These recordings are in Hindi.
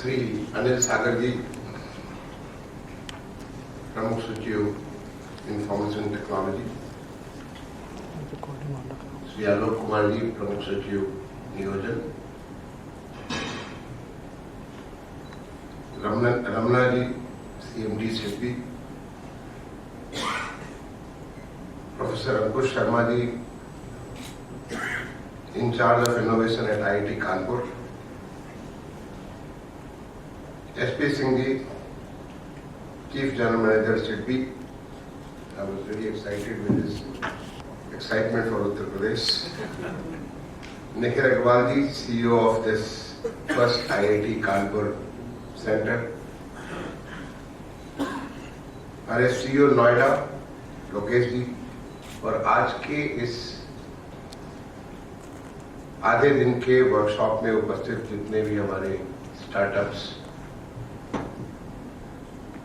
श्री अनिल सागर जी, प्रमुख सचिव इंफॉर्मेशन टेक्नोलॉजी, श्री आलोक कुमार जी, प्रमुख सचिव नियोजन, Ramana ji, CMD SIDBI, professor Ankush Sharma ji, incharge of innovation at IIT Kanpur, SP Singh ji, chief general manager SIDBI. I was very excited with this excitement for Uttar Pradesh. Nikhil Agarwal ji, CEO of this first IIT Kanpur Center. हमारे CEO नोएडा लोकेश जी, और आज के इस आधे दिन के वर्कशॉप में उपस्थित जितने भी हमारे स्टार्टअप्स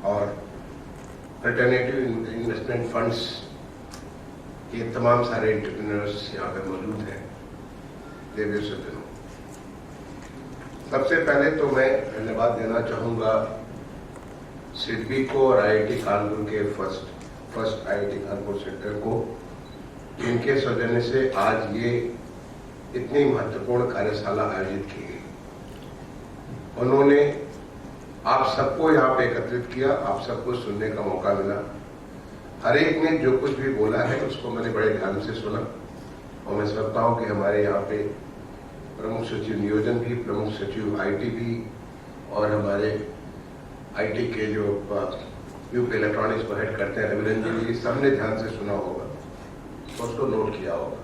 और अल्टरनेटिव इन्वेस्टमेंट फंड्स के तमाम सारे एंटरप्रेन्योर्स यहाँ पे मौजूद हैं, देवियों से दिनों। सबसे पहले तो मैं धन्यवाद देना चाहूँगा सिडबी को और IIT कानपुर के फर्स्ट IIT कानपुर सेंटर को, जिनके सौजन्य से आज ये इतनी महत्वपूर्ण कार्यशाला आयोजित की गई। उन्होंने आप सबको यहाँ पे एकत्रित किया, आप सबको सुनने का मौका मिला। हर एक ने जो कुछ भी बोला है उसको मैंने बड़े ध्यान से सुना, और मैं समझता हूँ कि हमारे यहाँ पे प्रमुख सचिव नियोजन भी, प्रमुख सचिव IT भी, और हमारे IT के जो यूपी इलेक्ट्रॉनिक्स को हेड करते हैं रविरंजन जी, सबने ध्यान से सुना होगा, उसको नोट किया होगा।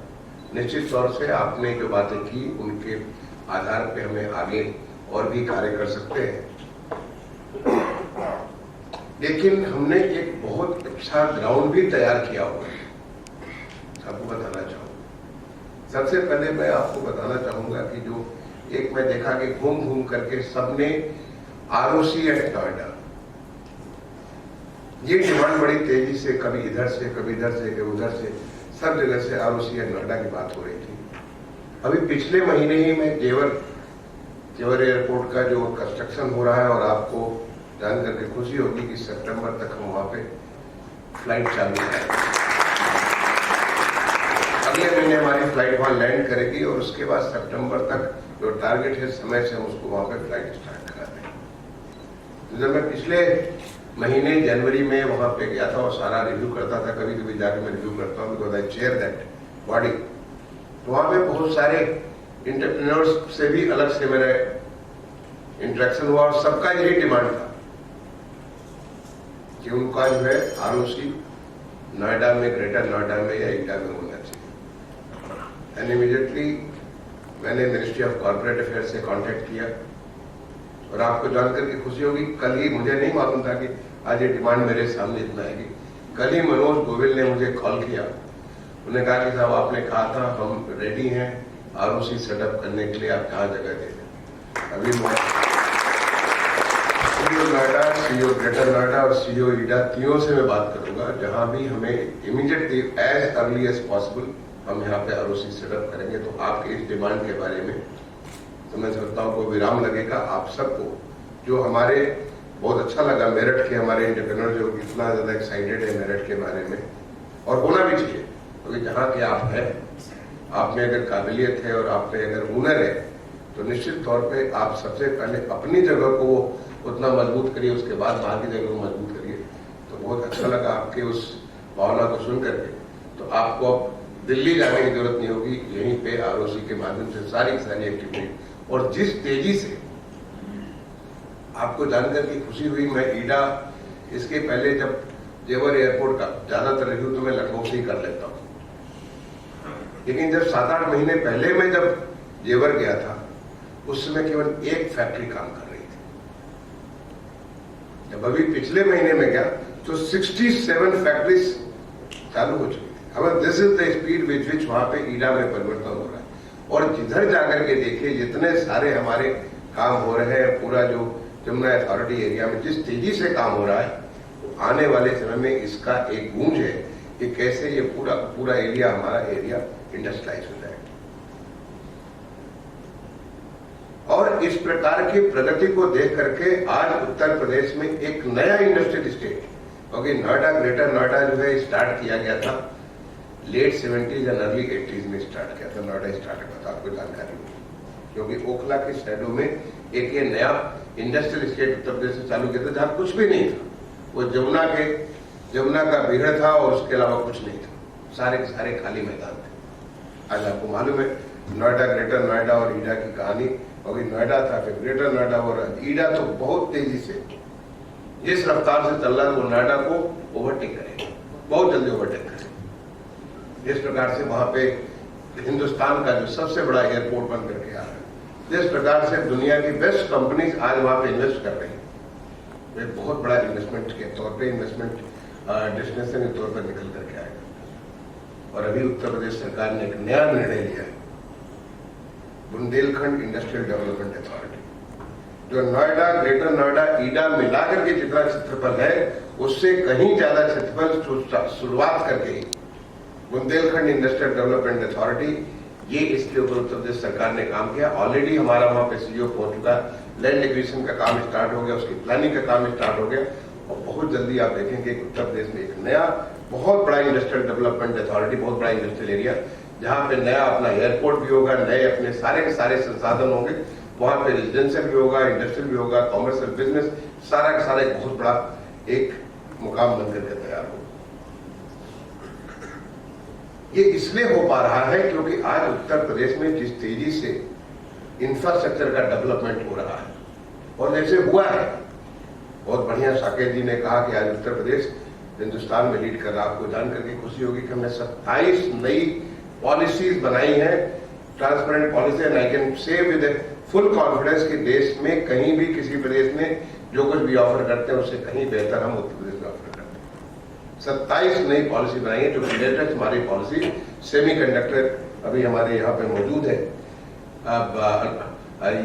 निश्चित तौर से आपने जो बातें की उनके आधार पे हमें आगे और भी कार्य कर सकते हैं। लेकिन हमने एक बहुत अच्छा ग्राउंड भी तैयार किया हुआ है, आपको बताना चाहूंगा। सबसे पहले मैं आपको बताना चाहूंगा कि जो एक मैं देखा कि घूम घूम करके सबने ROC एट नोएडा, ये डिमांड बड़ी तेजी से कभी इधर से कभी इधर से कभी उधर से सब जगह से ROC एट नोएडा की बात हो रही थी। अभी पिछले महीने ही मैं जेवर एयरपोर्ट का जो कंस्ट्रक्शन हो रहा है, और आपको जान करके खुशी होगी कि सितंबर तक हम वहां पे फ्लाइट चालू है। अगले महीने हमारी फ्लाइट वहां लैंड करेगी, और उसके बाद सितंबर तक जो टारगेट है समय से हम उसको वहां पे फ्लाइट स्टार्ट करा देंगे। जब मैं पिछले महीने जनवरी में वहां पे गया था और सारा रिव्यू करता था, कभी कभी जाकर मैं रिव्यू करता हूँ because I chair that body, तो वहां पे बहुत सारे एंटरप्रेन्योर्स से भी अलग से मेरा इंटरेक्शन हुआ, और सबका यही डिमांड था कि उनका जो है ROC नोएडा में, ग्रेटर नोएडा में या ईटा में होना चाहिए। एंड इमीडिएटली मैंने मिनिस्ट्री ऑफ कॉर्पोरेट अफेयर्स से कांटेक्ट किया, और आपको जानकर के खुशी होगी, कल ही, मुझे नहीं मालूम था कि आज ये डिमांड मेरे सामने इतना आएगी, कल ही मनोज गोविल ने मुझे कॉल किया। उन्होंने कहा कि साहब आपने कहा था हम रेडी हैं ROC सेटअप करने के लिए, आप कहाँ जगह दे दें। अभी मैं CEO Noida, CEO greater Noida और CEO ईटा तीनों से मैं बात करूंगा, जहां भी हमें immediately as early as possible हम यहाँ पे ROC सेटअप करेंगे। तो आपके इस डिमांड के बारे में तो मैं समझता हूँ को विराम लगेगा आप सबको, जो हमारे बहुत अच्छा लगा मेरठ के हमारे एंटरप्रेन्योर जो इतना ज्यादा एक्साइटेड है मेरठ के बारे में, और होना भी चाहिए, क्योंकि जहाँ के आप हैं, आप में अगर काबिलियत है और आप में अगर हुनर है, तो निश्चित तौर पे आप सबसे पहले अपनी जगह को उतना मजबूत करिए, उसके बाद बाकी जगह को मजबूत करिए। तो बहुत अच्छा लगा आपके उस भावना को सुन करके। तो आपको अब दिल्ली जाने की जरूरत नहीं होगी, यहीं पे ROC के माध्यम से सारी एक्टिविटी, और जिस तेजी से आपको जानकर की खुशी हुई, मैं ईडा इसके पहले जब जेवर एयरपोर्ट का ज्यादातर रिव्यू तो मैं लखनऊ से ही कर लेता हूँ, लेकिन जब 7-8 महीने पहले मैं जब जेवर गया था, उस समय केवल एक फैक्ट्री काम कर रही थी। जब अभी पिछले महीने में गया तो 67 फैक्ट्रीज चालू हो चुकी थी। अब this is the speed with which वहां पे ईडा में परिवर्तन हो रहा है, और जिधर जाकर के देखिए जितने सारे हमारे काम हो रहे हैं, पूरा जो जमुना अथॉरिटी एरिया में जिस तेजी से काम हो रहा है, तो आने वाले समय में इसका एक गूंज है कि कैसे ये पूरा एरिया हमारा एरिया इंडस्ट्रियलाइज हो जाएगा। और और इस प्रकार की प्रगति को देख करके आज उत्तर प्रदेश में एक नया इंडस्ट्रियल स्टेट, क्योंकि नोएडा, ग्रेटर नोएडा जो है स्टार्ट किया गया था late 70s and early 80s में स्टार्ट किया था। नोएडा स्टार्ट हुआ था, आपको जानकारी होगी, क्योंकि ओखला के शहरों में एक ये नया इंडस्ट्रियल स्टेट उत्तर प्रदेश से चालू किया था जहां कुछ भी नहीं था। वो जमुना का बिगड़ था और उसके अलावा कुछ नहीं था, सारे के सारे खाली मैदान थे। आज आपको मालूम है नोएडा, ग्रेटर नोएडा और ईडा की कहानी, और नोएडा था फिर ग्रेटर नोएडा और ईडा तो बहुत तेजी से जिस रफ्तार से चल रहा है वो नोएडा को ओवरटेक करेगा, बहुत जल्दी ओवरटेक करेगा। जिस प्रकार से वहां पे हिंदुस्तान का जो सबसे बड़ा एयरपोर्ट बन करके आ रहा है, जिस प्रकार से दुनिया की बेस्ट कंपनीज आज वहां पे इन्वेस्ट कर रही है, वे बहुत बड़ा इन्वेस्टमेंट के तौर पे, इन्वेस्टमेंट डेस्टिनेशन के तौर पर निकल करके आएगा। और अभी उत्तर प्रदेश सरकार ने एक नया निर्णय लिया है, बुंदेलखंड इंडस्ट्रियल डेवलपमेंट अथॉरिटी, जो नोएडा, ग्रेटर नोएडा, ईडा मिलाकर के जितना क्षेत्रफल है उससे कहीं ज्यादा क्षेत्रफल शुरुआत करके बुंदेलखंड इंडस्ट्रियल डेवलपमेंट अथॉरिटी, ये इसके ऊपर उत्तर प्रदेश सरकार ने काम किया। ऑलरेडी हमारा वहां पे सीईओ पहुंच चुका, लैंड एक्विजिशन का काम स्टार्ट हो गया, उसकी प्लानिंग का काम स्टार्ट हो गया, और बहुत जल्दी आप देखेंगे कि उत्तर प्रदेश में एक नया बहुत बड़ा इंडस्ट्रियल डेवलपमेंट अथॉरिटी, बहुत बड़ा इंडस्ट्रियल एरिया, जहां पे नया अपना एयरपोर्ट भी होगा, नए अपने सारे के सारे संसाधन होंगे, वहां पे रेजिडेंशियल भी होगा, इंडस्ट्रियल भी होगा, कॉमर्शियल बिजनेस, सारा का सारा एक बहुत बड़ा एक मुकाम बनकर के तैयार होगा। ये इसलिए हो पा रहा है क्योंकि आज उत्तर प्रदेश में जिस तेजी से इंफ्रास्ट्रक्चर का डेवलपमेंट हो रहा है, और जैसे हुआ है, बहुत बढ़िया साकेत जी ने कहा कि आज उत्तर प्रदेश हिंदुस्तान में लीड कर रहा है। आपको जानकर के खुशी होगी कि हमने 27 नई पॉलिसीज बनाई है, transparent policy, and I can say with full confidence कि देश में कहीं भी किसी प्रदेश में जो कुछ भी ऑफर करते हैं उससे कहीं बेहतर हम उत्तर प्रदेश में ऑफर करते हैं। 27 नई पॉलिसी बनाई है, जो लेटेस्ट हमारी पॉलिसी सेमीकंडक्टर अभी हमारे यहाँ पे मौजूद है, अब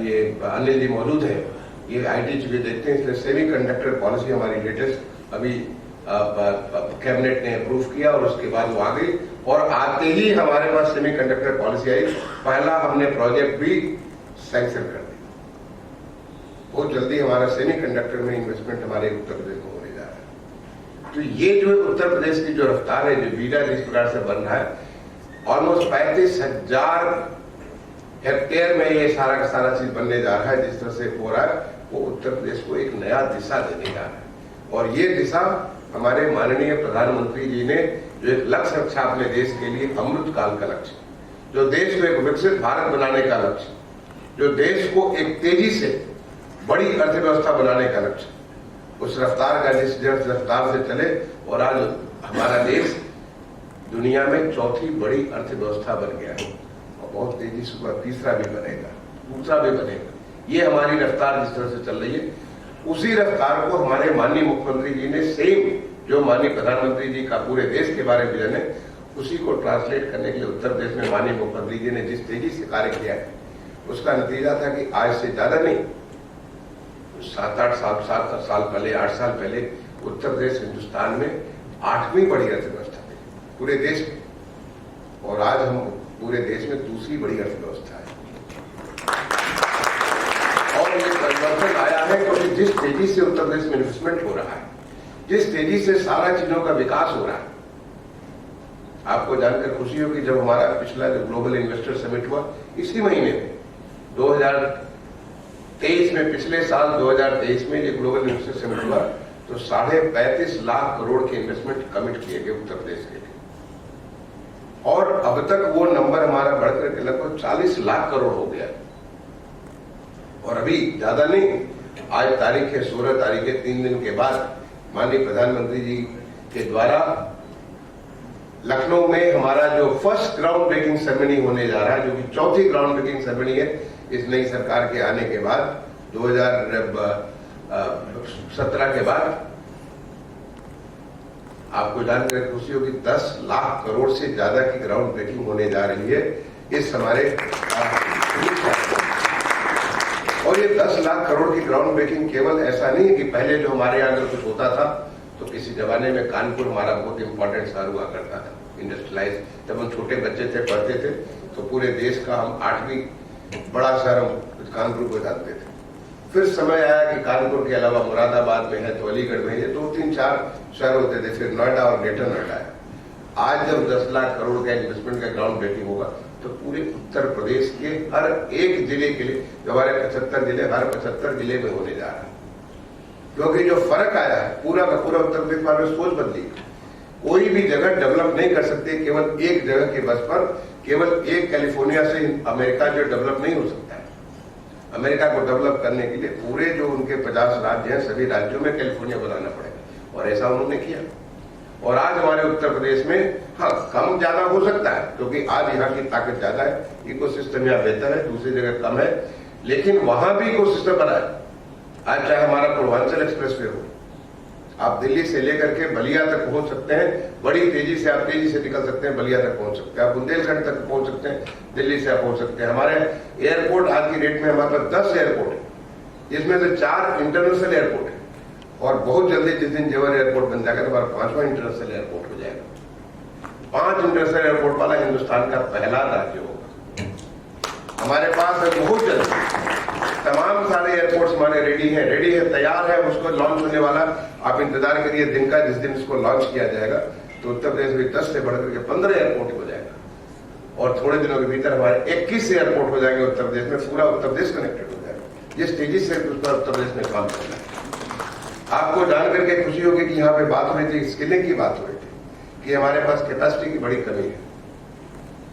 ये अनिल जी मौजूद है, ये आईटी चीजें देखते हैं, इसलिए सेमीकंडक्टर पॉलिसी हमारी लेटेस्ट अभी कैबिनेट ने अप्रूव किया और उसके बाद वो आ गई, और आते ही हमारे पास सेमीकंडक्टर पॉलिसी आई, पहला हमने प्रोजेक्ट भी सैंक्शन कर दिया। बहुत जल्दी हमारा सेमीकंडक्टर में इन्वेस्टमेंट हमारे उत्तर प्रदेश में होने जा रहा है। तो ये जो उत्तर प्रदेश की जो रफ्तार है, जो बीडा जिस प्रकार से बन रहा है, ऑलमोस्ट 35,000 हेक्टेयर में ये सारा का सारा चीज बनने जा रहा है, जिस तरह से हो रहा है, वो उत्तर प्रदेश को एक नया दिशा देने जा रहा है। और ये दिशा हमारे माननीय प्रधानमंत्री जी ने जो एक लक्ष्य रखा अपने देश के लिए, अमृत काल का लक्ष्य, जो देश को एक विकसित भारत बनाने का लक्ष्य, जो देश को एक तेजी से बड़ी अर्थव्यवस्था बनाने का लक्ष्य, उस रफ्तार का जिस रफ्तार से चले, और आज हमारा देश दुनिया में चौथी बड़ी अर्थव्यवस्था बन गया है, और बहुत तेजी से तीसरा भी बनेगा, दूसरा भी बनेगा। ये हमारी रफ्तार जिस तरह से चल रही है, उसी रफ्तार को हमारे माननीय मुख्यमंत्री जी ने सेम जो माननीय प्रधानमंत्री जी का पूरे देश के बारे में विजन है, उसी को ट्रांसलेट करने के लिए उत्तर प्रदेश में माननीय मुख्यमंत्री जी ने जिस तेजी से कार्य किया है, उसका नतीजा था कि आज से ज्यादा नहीं, 7 साल पहले, 8 साल पहले उत्तर प्रदेश हिंदुस्तान में 8वीं बड़ी अर्थव्यवस्था थी पूरे देश में, और आज हम पूरे देश में दूसरी बड़ी अर्थव्यवस्था है। और ये परिवर्तन आया है क्योंकि जिस तेजी से उत्तर प्रदेश में इन्वेस्टमेंट हो रहा है, जिस तेजी से सारा चीजों का विकास हो रहा है, आपको जानकर खुशी होगी जब हमारा पिछला जो ग्लोबल इन्वेस्टर समिट हुआ इसी महीने में 2023 में, पिछले साल 2023 में ये ग्लोबल इन्वेस्टर समिट हुआ, तो 35.5 लाख करोड़ के इन्वेस्टमेंट कमिट किए गए उत्तर प्रदेश के लिए, और अब तक वो नंबर हमारा बढ़कर के लगभग 40 लाख करोड़ हो गया। और अभी ज्यादा नहीं, आज तारीख है 16 तारीख है, 3 दिन के बाद माननीय प्रधानमंत्री जी के द्वारा लखनऊ में हमारा जो फर्स्ट ग्राउंड ब्रेकिंग सेरेमनी होने जा रहा है, जो कि चौथी ग्राउंड ब्रेकिंग सेरेमनी है इस नई सरकार के आने के बाद, 2017 के बाद। आपको जानकर खुशी होगी 10 लाख करोड़ से ज्यादा की ग्राउंड ब्रेकिंग होने जा रही है इस हमारे, और ये 10 लाख करोड़ की ग्राउंड ब्रेकिंग केवल ऐसा नहीं है कि पहले जो हमारे यहाँ अगर कुछ होता था तो किसी जमाने में कानपुर हमारा बहुत इंपॉर्टेंट शहर हुआ करता था, इंडस्ट्रियलाइज, जब हम छोटे बच्चे थे, पढ़ते थे, तो पूरे देश का हम 8वीं बड़ा शहर हम कानपुर को जानते थे। फिर समय आया कि कानपुर के अलावा मुरादाबाद में है तो अलीगढ़ में है, 2-3-4 शहर होते थे। फिर नोएडा और ग्रेटर नोएडा है। आज जब 10 लाख करोड़ का इन्वेस्टमेंट का ग्राउंड ब्रेकिंग होगा तो पूरे उत्तर प्रदेश के हर एक जिले के लिए, जो हमारे 75 जिले, हर 75 जिले में होने जा रहा है। क्योंकि जो फर्क आया है, पूरा का पूरा उत्तर प्रदेश वालों ने सोच बदली। कोई भी जगह डेवलप नहीं कर सकते केवल एक जगह के बस पर, केवल एक कैलिफोर्निया से अमेरिका जो डेवलप नहीं हो सकता है। अमेरिका को डेवलप करने के लिए पूरे जो उनके 50 राज्य हैं, सभी राज्यों में कैलिफोर्निया बनाना पड़ेगा, और ऐसा उन्होंने किया। और आज हमारे उत्तर प्रदेश में हाँ कम ज्यादा हो सकता है, क्योंकि आज यहाँ की ताकत ज्यादा है, इकोसिस्टम यहाँ बेहतर है, दूसरी जगह कम है, लेकिन वहां भी इकोसिस्टम बना है। आज चाहे हमारा पूर्वांचल एक्सप्रेसवे हो, आप दिल्ली से लेकर के बलिया तक पहुंच सकते हैं, बड़ी तेजी से आप तेजी से निकल सकते हैं, बलिया तक पहुंच सकते हैं, आप बुंदेलखंड तक पहुंच सकते हैं, दिल्ली से आप पहुंच सकते हैं। हमारे एयरपोर्ट आज की डेट में हमारे पास 10 एयरपोर्ट है, जिसमें से 4 इंटरनेशनल एयरपोर्ट है, और बहुत जल्दी जिस दिन जेवर एयरपोर्ट बन जाएगा तो हमारा 5वां इंटरनेशनल एयरपोर्ट हो जाएगा। 5 इंटरनेशनल एयरपोर्ट वाला हिंदुस्तान का पहला राज्य होगा। हमारे पास बहुत जल्दी तमाम सारे एयरपोर्ट्स हमारे रेडी है, तैयार है, उसको लॉन्च होने वाला। आप इंतजार करिए दिन का, जिस दिन इसको लॉन्च किया जाएगा तो उत्तर प्रदेश में 10 से बढ़कर के 15 एयरपोर्ट हो जाएगा, और थोड़े दिनों के भीतर हमारे 21 एयरपोर्ट हो जाएंगे उत्तर प्रदेश में। पूरा उत्तर प्रदेश कनेक्टेड हो जाएगा, जिस तेजी से उस पर उत्तर प्रदेश में काम करना है। आपको जान करके खुशी होगी कि यहाँ पे बात हो रही थी, स्किलिंग की बात हो रही थी कि हमारे पास कैपेसिटी की बड़ी कमी है।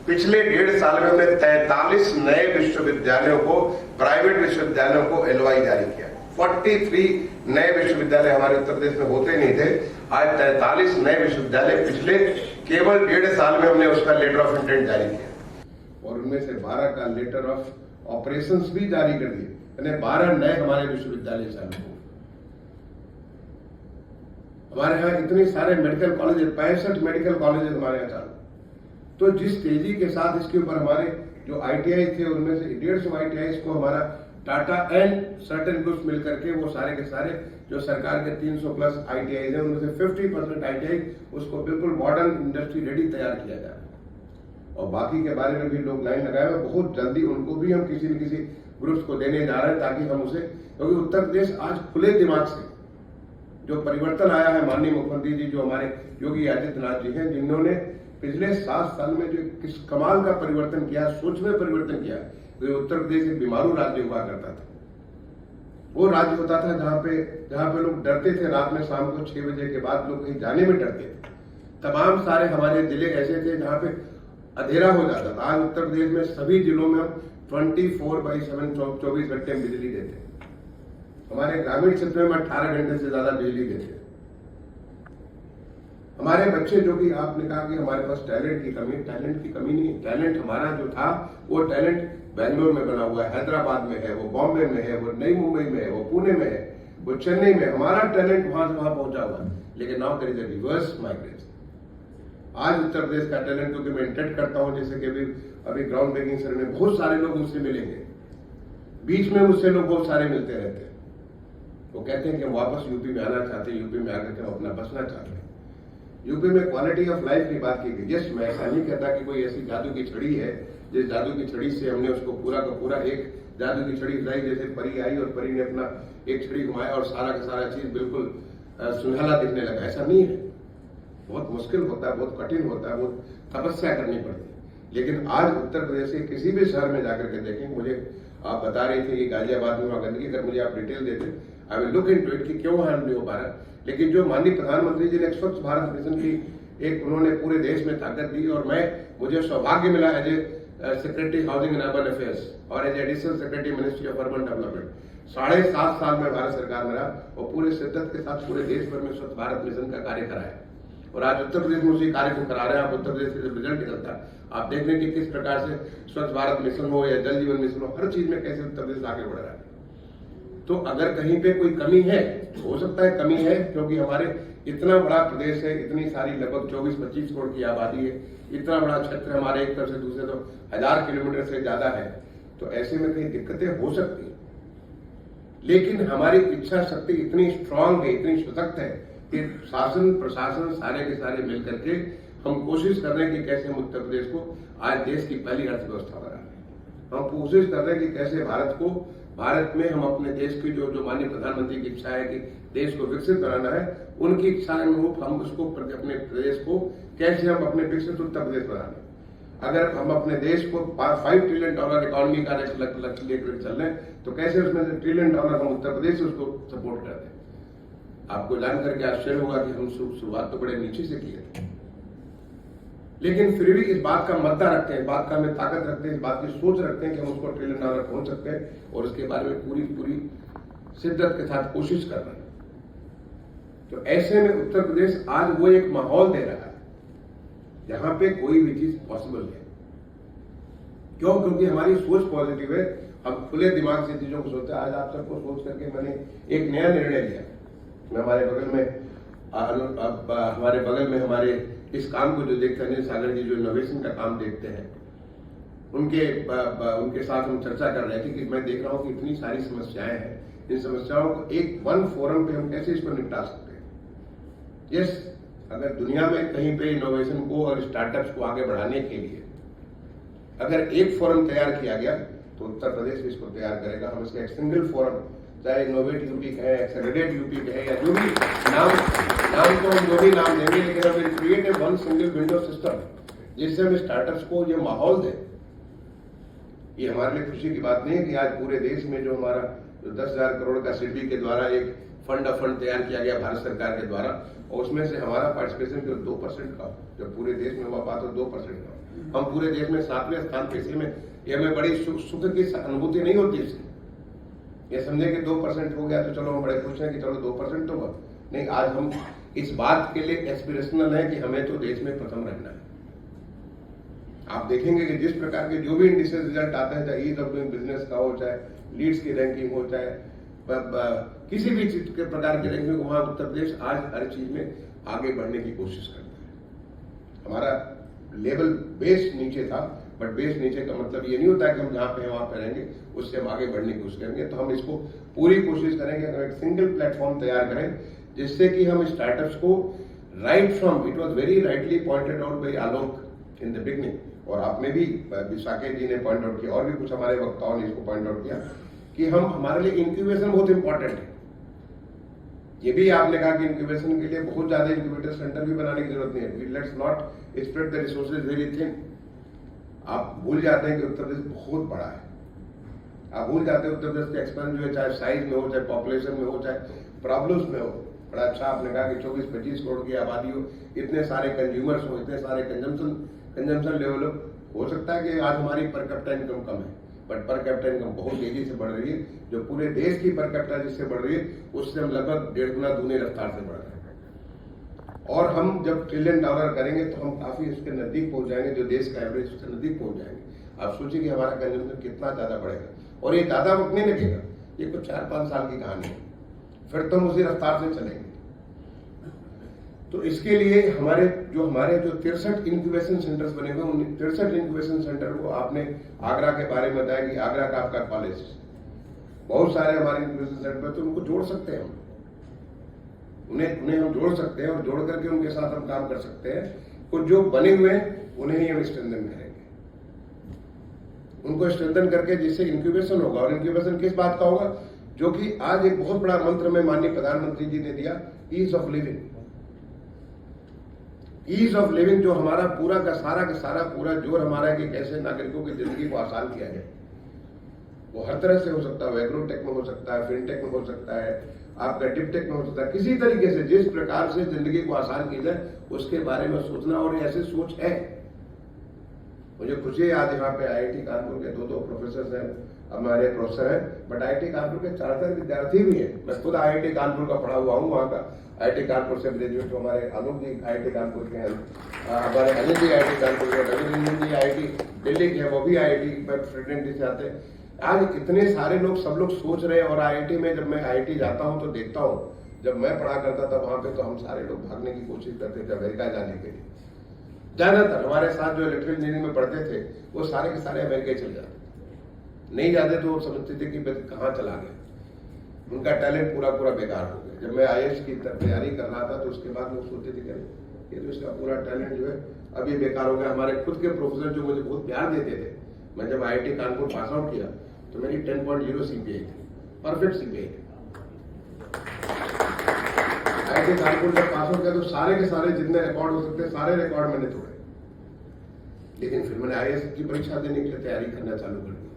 पिछले 1.5 साल में हमने 43 नए विश्वविद्यालयों को, प्राइवेट विश्वविद्यालयों को LOI जारी किया। 43 नए विश्वविद्यालय हमारे उत्तर प्रदेश में होते नहीं थे, आज 43 नए विश्वविद्यालय पिछले केवल 1.5 साल में हमने उसका लेटर ऑफ इंटेंट जारी किया, और उनमें से 12 का लेटर ऑफ ऑपरेशंस भी जारी कर दिए, यानी 12 नए हमारे विश्वविद्यालय चालू हो। हमारे यहाँ इतने सारे मेडिकल कॉलेज, 65 मेडिकल कॉलेज हमारे यहाँ चालू। तो जिस तेजी के साथ इसके ऊपर हमारे जो ITI थे, उनमें से 150 ITI को हमारा टाटा एंड सर्टेन ग्रुप्स मिलकर के वो सारे के सारे जो सरकार के 300+ ITI हैं, उनमें से 50% ITI उसको बिल्कुल मॉडर्न इंडस्ट्री रेडी तैयार किया जा रहा है। और बाकी के बारे में भी लोग लाइन लगाए हुए, बहुत जल्दी उनको भी हम किसी न किसी ग्रुप्स को देने जा रहे हैं, ताकि हम उसे, क्योंकि उत्तर प्रदेश आज खुले दिमाग से जो परिवर्तन आया है, माननीय मुख्यमंत्री जी जो हमारे योगी आदित्यनाथ जी हैं, जिन्होंने पिछले 7 साल में जो किस कमाल का परिवर्तन किया, सोच में परिवर्तन किया। तो उत्तर प्रदेश एक बीमारू राज्य हुआ करता था, वो राज्य होता था जहां पे लोग डरते थे, रात में शाम को 6 बजे के बाद लोग कहीं जाने में डरते थे। तमाम सारे हमारे जिले ऐसे थे जहां पे अंधेरा हो जाता था। आज उत्तर प्रदेश में सभी जिलों में हम 24/7 24 घंटे बिजली देते हैं। हमारे ग्रामीण क्षेत्र में 18 घंटे से ज्यादा बिजली देते हैं। हमारे बच्चे, जो कि आपने कहा कि हमारे पास टैलेंट की कमी नहीं, टैलेंट हमारा जो था वो टैलेंट बेंगलोर में बना हुआ है, हैदराबाद में है, वो बॉम्बे में है, वो नई मुंबई में है, वो पुणे में है, वो चेन्नई में। हमारा टैलेंट वहां से वहां पहुंचा हुआ है। लेकिन now there is a reverse migration. आज उत्तर प्रदेश का टैलेंट, क्योंकि मैं इंटरेक्ट करता हूं, जैसे कि अभी ग्राउंड ब्रेकिंग सेरेमनी में बहुत सारे लोग मुझसे मिलेंगे, बीच में मुझसे लोग बहुत सारे मिलते रहते हैं। वो कहते हैं कि हम वापस यूपी में आना चाहते हैं, यूपी में आकर के हम अपना बसना चाहते हैं। यूपी में क्वालिटी ऑफ लाइफ की बात की गई। यस, मैं ऐसा नहीं कहता कि कोई ऐसी जादू की छड़ी है, जिस जादू की छड़ी से हमने उसको पूरा का पूरा, एक जादू की छड़ी हिलाई, जैसे परी आई और परी ने अपना एक छड़ी घुमाया और सारा का सारा चीज बिल्कुल सुनहला दिखने लगा। ऐसा नहीं है, बहुत मुश्किल होता है, बहुत कठिन होता है, बहुत तपस्या करनी पड़ती है। लेकिन आज उत्तर प्रदेश के किसी भी शहर में जाकर के देखें, मुझे आप बता रहे थे कि गाजियाबाद में वहां गंदगी, अगर मुझे आप डिटेल देते I will look into it कि क्यों वहां नहीं हो पा रहा। लेकिन जो माननीय प्रधानमंत्री जी ने स्वच्छ भारत मिशन की एक उन्होंने पूरे देश में ताकत दी, और मुझे सौभाग्य मिला as a secretary housing and urban affairs और as additional secretary ministry of urban development 7.5 साल में भारत सरकार में रहा, और पूरे शिद्दत के साथ पूरे देश भर में स्वच्छ भारत मिशन का कार्य कराया। और आज उत्तर प्रदेश में उसी कार्य को करा रहे हैं। आप उत्तर प्रदेश से जब रिजल्ट निकलता है, आप देख लें कि किस प्रकार से स्वच्छ भारत मिशन हो या जल जीवन मिशन हो, हर चीज में कैसे उत्तर प्रदेश आगे बढ़ रहा है। तो अगर कहीं पे कोई कमी है, हो सकता है कमी है, क्योंकि हमारे इतना बड़ा प्रदेश है, इतनी सारी लगभग 24-25 करोड़ की आबादी है, इतना बड़ा क्षेत्र हमारे एक तरफ से दूसरे तो 1000 किलोमीटर से ज्यादा है। तो ऐसे में कहीं दिक्कतें हो सकती हैं, लेकिन हमारी इच्छा शक्ति इतनी स्ट्रांग है, इतनी सशक्त है कि शासन प्रशासन सारे के सारे मिलकर के हम कोशिश कर रहे हैं कि कैसे हम उत्तर प्रदेश को आज देश की पहली अर्थव्यवस्था बनाएं। हम कोशिश कर रहे हैं कि कैसे भारत में हम अपने देश की जो माननीय प्रधानमंत्री की इच्छा है कि देश को विकसित बनाना है, उनकी इच्छा अनुरूप हम उसको अपने प्रदेश को कैसे हम अपने विकसित उत्तर प्रदेश बनाने। अगर हम अपने देश को $5 ट्रिलियन इकोनॉमी का लक्ष्य लेकर चल रहे हैं, तो कैसे उसमें से $1 ट्रिलियन हम उत्तर प्रदेश से उसको सपोर्ट कर दें। आपको जानकर के आश्चर्य होगा कि हम शुरुआत तो बड़े नीचे से किए थे, लेकिन फिर भी इस बात का मद्दा रखते हैं, इस बात का हमें ताकत रखते हैं, इस बात की सोच रखते हैं कि हम उसको $1 ट्रिलियन पहुंच सकते हैं, और उसके बारे में पूरी शिद्दत के साथ कोशिश कर रहे हैं। तो ऐसे में उत्तर प्रदेश आज वो एक माहौल दे रहा है जहां पे कोई भी चीज पॉसिबल है। क्यों? क्योंकि हमारी सोच पॉजिटिव है, हम खुले दिमाग से चीजों को सोचते हैं। आज आप सबको सोच करके मैंने एक नया निर्णय लिया। मैं हमारे बगल में हमारे इस काम को जो देखते हैं, सागर जी जो इनोवेशन का काम देखते हैं, उनके साथ हम चर्चा कर रहे थे कि मैं देख रहा हूं कि इतनी सारी समस्याएं हैं, इन समस्याओं को एक वन फोरम पे हम कैसे इसको निपटा सकते हैं। यस, अगर दुनिया में कहीं पे इनोवेशन को और स्टार्टअप्स को आगे बढ़ाने के लिए अगर एक फोरम तैयार किया गया, तो उत्तर प्रदेश इसको तैयार करेगा। हम इसका एक सिंगल फोरम, चाहे इनोवेट यूपी का है, एक्सेलरेट यूपी का है, या जो भी नाम तो हम जो भी नाम देंगे, लेकिन हम create a one single window system जिससे हम स्टार्टअप्स को ये माहौल दें। ये हमारे लिए खुशी की बात नहीं है कि आज पूरे देश में जो हमारा 10,000 करोड़ का सिडबी के द्वारा एक फंड तैयार किया गया भारत सरकार के द्वारा, और उसमें से हमारा पार्टिसिपेशन केवल 2% का, जब पूरे देश में हुआ बात हो 2% का, हम पूरे देश में 7वें स्थान पे। इसलिए में ये हमें बड़ी सुख की अनुभूति नहीं होती इससे। ये समझे कि 2% हो गया तो चलो हम बड़े खुश हैं कि चलो 2% तो हुआ नहीं। आज हम इस बात के लिए एस्पिरेशनल है कि हमें तो देश में प्रथम रहना है। आप देखेंगे कि जिस प्रकार के जो भी इंडिसेस रिजल्ट आते हैं, चाहे ईज ऑफ डूइंग बिजनेस का हो, चाहे लीड्स की रैंकिंग हो, चाहे किसी भी चीज के प्रकार की रैंकिंग, वहां उत्तर प्रदेश आज हर चीज में आगे बढ़ने की कोशिश करता है। हमारा लेवल बेस नीचे था, बट बेस नीचे का मतलब ये नहीं होता कि हम जहां पे हैं वहां पे रहेंगे, उससे हम आगे बढ़ने की कोशिश करेंगे। तो हम इसको पूरी कोशिश करेंगे कि हम एक सिंगल प्लेटफॉर्म तैयार करें जिससे कि हम स्टार्टअप्स को right from, it was very rightly pointed out by Alok in the beginning, और आपने भी, साकेत जी ने पॉइंट आउट किया, और भी कुछ हमारे वक्ताओं ने इसको पॉइंट आउट किया कि हमारे लिए इंक्यूबेशन बहुत इंपॉर्टेंट है। ये भी आपने कहा कि इंक्यूबेशन के लिए बहुत ज्यादा इंक्यूबेटर सेंटर भी बनाने की जरूरत नहीं है। Let's not spread the resources very thin. आप भूल जाते हैं कि उत्तर प्रदेश बहुत बड़ा है। आप भूल जाते हैं उत्तर प्रदेश का एक्सपेंस जो है, चाहे साइज में हो, चाहे पॉपुलेशन में हो, चाहे प्रॉब्लम्स में हो। बड़ा अच्छा आपने कहा कि 24-25 करोड़ की आबादी हो, इतने सारे कंज्यूमर्स हो, इतने सारे कंजम्पशन लेवल हो सकता है कि आज हमारी पर कैपिटा इनकम कम है, बट पर कैपिटा इनकम बहुत तेजी से बढ़ रही है। जो पूरे देश की पर कैपिटा जिससे बढ़ रही है, उससे हम लगभग 1.5 गुना दूनी रफ्तार से बढ़ रहे हैं। और हम जब $1 ट्रिलियन करेंगे तो हम काफी उसके नजदीक पहुंच जाएंगे, जो देश का एवरेज उससे नजदीक पहुंच जाएंगे। आप सोचिए कि हमारा कंजम्पशन कितना ज्यादा बढ़ेगा, और ये ज्यादा वक्त नहीं लगेगा, ये कुछ 4-5 साल की कहानी है, फिर तो हम उसी रफ्तार से चलेंगे। तो इसके लिए हमारे जो 63 इंक्यूबेशन सेंटर्स बने हुए, उन 63 इंक्यूबेशन सेंटर को, आपने आगरा के बारे में बताया कि आगरा का आपका कॉलेज, बहुत सारे हमारे इंक्यूबेशन सेंटर, तो उनको जोड़ सकते हैं हम, उन्हें हम जोड़ सकते हैं, और जोड़ करके उनके साथ हम काम कर सकते हैं। कुछ जो बने हुए हैं उन्हें ही हम स्ट्रेंथन करेंगे, उनको स्ट्रेंथन करके जिससे इंक्यूबेशन होगा। और इंक्यूबेशन किस बात का होगा? जो कि आज एक बहुत बड़ा मंत्र में माननीय प्रधानमंत्री जी ने दिया, ease of living. Ease of living जो हमारा पूरा का सारा पूरा जोर हमारा है कि कैसे नागरिकों की जिंदगी को आसान किया जाए। वो हर तरह से हो सकता है, एग्रोटेक में हो सकता है, फिनटेक में हो सकता है, आपका डिपटेक में हो सकता है, किसी तरीके से जिस प्रकार से जिंदगी को आसान की जाए उसके बारे में सोचना। और ऐसी सोच है। मुझे खुशी है आज यहाँ पे IIT कानपुर के 2 प्रोफेसर हैं, हमारे प्रोफेसर हैं, बट IIT कानपुर के 4 विद्यार्थी भी हैं। मैं खुद IIT कानपुर का पढ़ा हुआ हूँ, वहाँ का IIT कानपुर से ग्रेजुएट हमारे आलोक जी IIT कानपुर के हैं, हमारे अनिल जी IIT कानपुर के, रविरंजन जी IIT दिल्ली के हैं, वो भी IIT फ्रेटर्निटी से आते हैं। आज इतने सारे लोग, सब लोग सोच रहे हैं। और IIT में जब मैं IIT जाता हूँ तो देखता हूँ, जब मैं पढ़ा करता था वहां पे तो हम सारे लोग भागने की कोशिश करते थे अमेरिका जाने के लिए। ज्यादातर हमारे साथ जो इलेक्ट्रिकल इंजीनियरिंग में पढ़ते थे वो सारे के सारे अमेरिका चले जाते, नहीं जाते तो वो समझते थे कि कहाँ चला गया, उनका टैलेंट पूरा बेकार हो गया। जब मैं IAS की तैयारी कर रहा था तो उसके बाद लोग सोचते थे कि ये तो इसका पूरा टैलेंट जो है अभी बेकार हो गया। हमारे खुद के प्रोफेसर जो मुझे बहुत प्यार देते थे, मैं जब IIT कानपुर पास आउट किया तो मेरी 10.0 CPI थी, परफेक्ट CPI थी। IIT कानपुर जब पास आउट किया तो सारे के सारे जितने रिकॉर्ड हो सकते सारे रिकॉर्ड मैंने तोड़े, लेकिन फिर मैंने IAS की परीक्षा देने के लिए तैयारी करना चालू कर दी।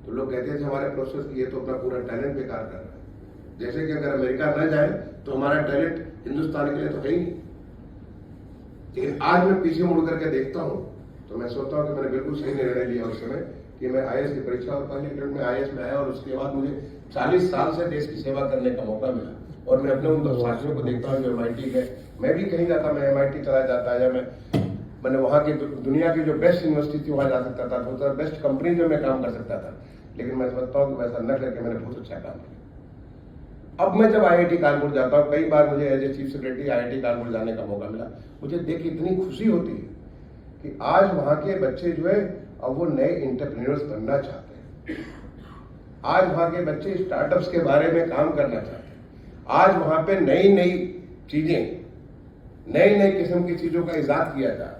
तो लोग कहते थे हमारे प्रोसेस की ये तो अपना पूरा टैलेंट बेकार कर रहा है, जैसे कि अगर अमेरिका न जाए तो हमारा टैलेंट हिंदुस्तान के लिए तो है ही नहीं। लेकिन आज मैं पीछे मुड़ करके देखता हूं तो मैं सोचता हूं कि मैंने बिल्कुल सही निर्णय लिया उस समय कि मैं IAS की परीक्षा और पहले अटेम्प्ट में IAS में आया, और उसके बाद मुझे 40 साल से देश की सेवा करने का मौका मिला। और मैं अपने उन दो साथियों को देखता हूँ जो MIT गए, मैं भी कहीं जाता, मैं MIT चला जाता, या मैंने वहाँ की दुनिया की जो बेस्ट यूनिवर्सिटी थी वहाँ जा सकता था, तो बेस्ट कंपनी में मैं काम कर सकता था, लेकिन मैं समझता हूँ कि वैसा न करके मैंने बहुत अच्छा काम किया। अब मैं जब IIT कानपुर जाता हूँ, कई बार मुझे as a chief secretary IIT Kanpur जाने का मौका मिला, मुझे देख के इतनी खुशी होती है कि आज वहाँ के बच्चे जो है अब वो नए इंटरप्रेन्योर्स बनना चाहते हैं, आज वहाँ के बच्चे स्टार्टअप्स के बारे में काम करना चाहते हैं, आज वहाँ पे नई नई चीजें, नई नई किस्म की चीजों का इजाद किया जा रहा है।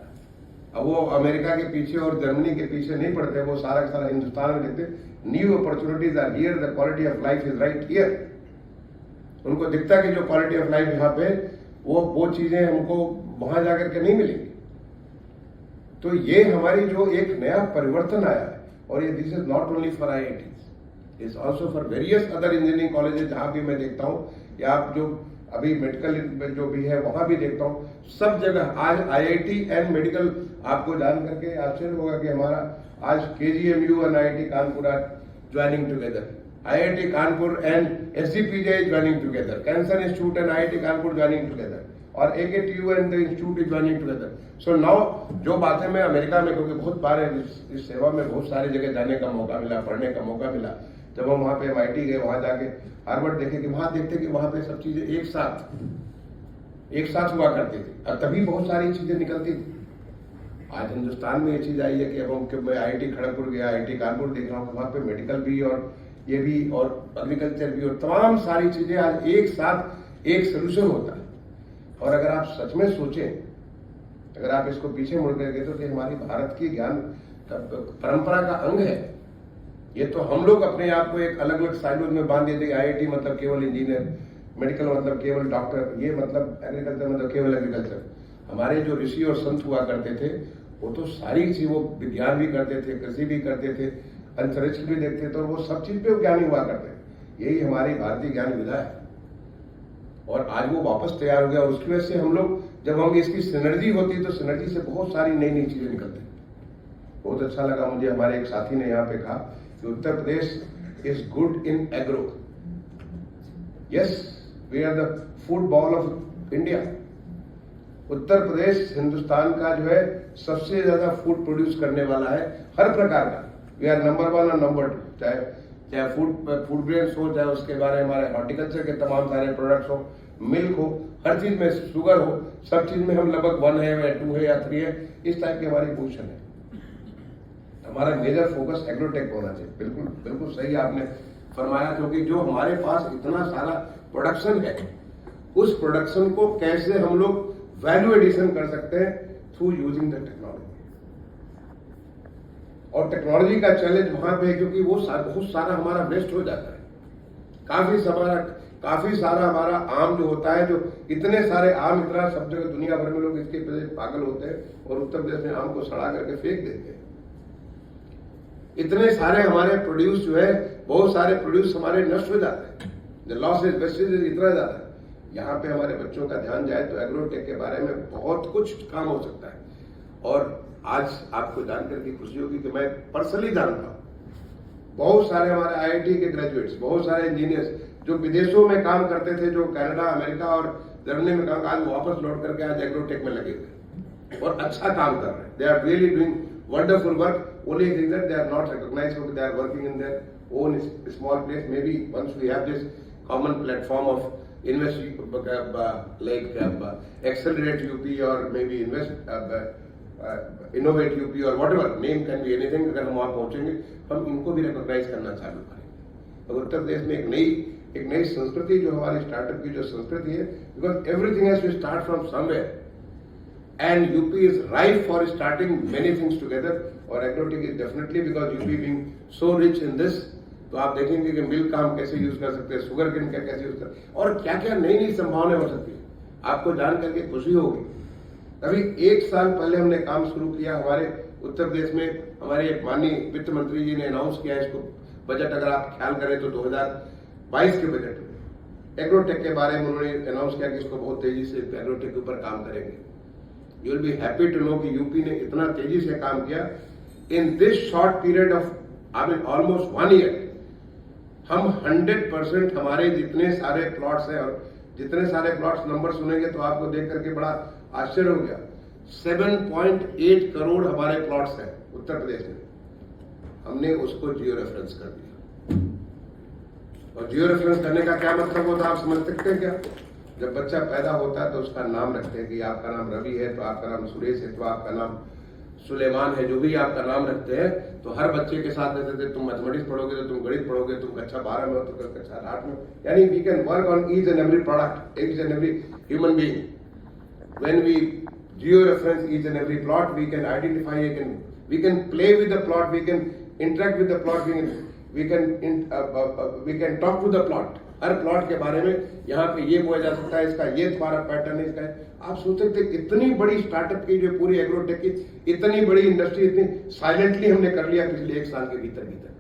अब वो अमेरिका के पीछे और जर्मनी के पीछे नहीं पड़ते, वो सारा का सारा हिंदुस्तान में देखते new opportunities are here, the quality of life is right here. उनको दिखता है कि जो क्वालिटी ऑफ लाइफ यहाँ पे वो चीजें हमको वहां जाकर के नहीं मिलेंगी। तो ये हमारी जो एक नया परिवर्तन आया है, और ये this is not only for IIT, is also for various other engineering colleges, जहां भी मैं देखता हूँ, या आप जो अभी मेडिकल जो भी है वहां भी देखता हूँ, सब जगह आज IIT एंड मेडिकल, आपको जान करके आश्चर्य होगा कि हमारा आज KGMU and IIT Kanpur are joining together, IIT Kanpur and SGPJ joining together, cancer institute and IIT Kanpur joining together, और AKTU and the institute is joining together. So now जो बातें मैं अमेरिका में, क्योंकि बहुत बार इस सेवा में बहुत सारी जगह जाने का मौका मिला, पढ़ने का मौका मिला, जब हम वहां पे MIT गए, वहां जाके हार्वर्ड देखे कि वहां देखते कि वहां पे सब चीजें एक साथ हुआ करती थी, और तभी बहुत सारी चीजें निकलती थी। आज हिंदुस्तान में ये चीज आई है कि अब मैं IIT खड़गपुर गया, IIT कानपुर देख रहा हूँ, वहां पे मेडिकल भी और ये भी और एग्रीकल्चर भी और तमाम सारी चीजें आज एक साथ एक सोल्यूशन होता है। और अगर आप सच में सोचें, अगर आप इसको पीछे मुड़ करके तो हमारी भारत की ज्ञान परंपरा का अंग है। ये तो हम लोग अपने आप को एक अलग अलग साइलोज में बांध देते, IIT मतलब केवल इंजीनियर, मेडिकल मतलब केवल डॉक्टर, ये मतलब एग्रीकल्चर मतलब केवल एग्रीकल्चर। हमारे जो ऋषि और संत हुआ करते थे वो तो सारी चीज, वो विज्ञान भी करते थे, कृषि भी करते थे, अंतरिक्ष भी देखते थे, और वो सब चीज पे ज्ञानी हुआ करते थे। यही हमारी भारतीय ज्ञान विधा है, और आज वो वापस तैयार हो गया। और उसकी वजह से हम लोग, जब हम इसकी सिनर्जी होती है तो सिनर्जी से बहुत सारी नई नई चीजें निकलती। बहुत अच्छा लगा मुझे, हमारे एक साथी ने यहाँ पे कहा कि Uttar Pradesh is good in agro. Yes, we are the food bowl of India. Uttar Pradesh Hindustan का जो है सबसे ज्यादा फूड प्रोड्यूस करने वाला है, हर प्रकार का। वी आर नंबर 1 और नंबर 2, चाहे फूड ग्रेन्स हो, चाहे उसके बारे में हमारे हॉर्टिकल्चर के तमाम सारे प्रोडक्ट्स हो, मिल्क हो, हर चीज में, शुगर हो, सब चीज में हम लगभग 1 है या 2 है या 3 है, इस टाइप की हमारी पोजीशन है। हमारा मेजर फोकस एग्रोटेक होना चाहिए। बिल्कुल बिल्कुल सही आपने फरमाया, क्योंकि जो हमारे पास इतना सारा प्रोडक्शन है, उस प्रोडक्शन को कैसे हम लोग वैल्यू एडिशन कर सकते हैं थ्रू यूजिंग द टेक्नोलॉजी। और टेक्नोलॉजी का चैलेंज वहां पे है, क्योंकि वो बहुत सारा हमारा वेस्ट हो जाता है। काफी सारा हमारा आम जो होता है, जो इतने सारे आम, इतना सब जगह दुनिया भर में लोग इसके पीछे पागल होते हैं, और उत्तर प्रदेश में आम को सड़ा करके फेंक देते हैं। इतने सारे हमारे प्रोड्यूस जो है, बहुत सारे प्रोड्यूस हमारे नष्ट हो जाते हैं, लॉस इज वेस्टेज इतना ज्यादा है। यहाँ पे हमारे बच्चों का ध्यान जाए तो एग्रोटेक के बारे में बहुत कुछ काम हो सकता है। और आज आपको जानकर के खुशी होगी कि मैं पर्सनली जानता हूँ बहुत सारे हमारे IIT के ग्रेजुएट्स, बहुत सारे इंजीनियर्स जो विदेशों में काम करते थे, जो कनाडा, अमेरिका और जर्मनी में काम, आज वापस लौट करके आज एग्रोटेक में लगे हुए और अच्छा काम कर रहे हैं। They are really doing wonderful work. Only thing that they are not recognized because they are working in their own small place. Maybe once we have this common platform of Accelerate UP or maybe Innovate UP or whatever name can be anything, अगर हम वहाँ पहुँचेंगे हम इनको भी रिकॉग्नाइज करना चालू करेंगे। और उत्तर प्रदेश में एक नई संस्कृति जो हमारी स्टार्टअप की जो संस्कृति है, because everything has to start from somewhere. and UP is ripe for starting many things together. और agrotech is definitely because UP being so rich in this, तो आप देखेंगे कि मिल्क का हम कैसे यूज कर सकते हैं, शुगर केन का कैसे यूज कर, और क्या क्या नई नई संभावनाएं हो सकती है, आपको जान करके खुशी होगी। अभी 1 साल पहले हमने काम शुरू किया हमारे उत्तर प्रदेश में, हमारे माननीय वित्त मंत्री जी ने अनाउंस किया इसको बजट, अगर आप ख्याल करें तो 2022 के बजट में एग्रोटेक के बारे में उन्होंने अनाउंस किया कि इसको बहुत तेजी से एग्रोटेक के ऊपर काम करेंगे। You will be happy to know कि यूपी ने इतना तेजी से काम किया in this short period of almost 1 year. हम 100% हमारे जितने सारे प्लॉट्स हैं, और जितने सारे प्लॉट्स नंबर सुनेंगे तो आपको देख करके बड़ा आश्चर्य हो गया, 7.8 करोड़ हमारे प्लॉट्स हैं उत्तर प्रदेश में, हमने उसको जियो रेफरेंस कर दिया। और जियो रेफरेंस करने का क्या मतलब होता है आप समझ सकते हैं क्या? जब बच्चा पैदा होता है तो उसका नाम रखते हैं कि आपका नाम रवि है तो आपका नाम सुरेश है तो आपका नाम सुलेमान है, जो भी आपका नाम रखते हैं, तो हर बच्चे के साथ रहते थे, तुम मैथमेटिक्स पढ़ोगे तो तुम गणित पढ़ोगे, तुम कक्षा 12 में हो तो कक्षा 8 में, यानी we can work on each and every product, each and every human being. When we geo reference each and every plot, we can identify, we can play with the plot, we can interact with the plot, we can talk to the plot. हर प्लॉट के बारे में यहाँ पे ये बोया जा सकता है, इसका ये तुम्हारा पैटर्न है, इसका है। आप सोच सकते इतनी बड़ी स्टार्टअप की जो पूरी एग्रोटेक की इतनी बड़ी इंडस्ट्री इतनी साइलेंटली हमने कर लिया पिछले 1 साल के भीतर भीतर।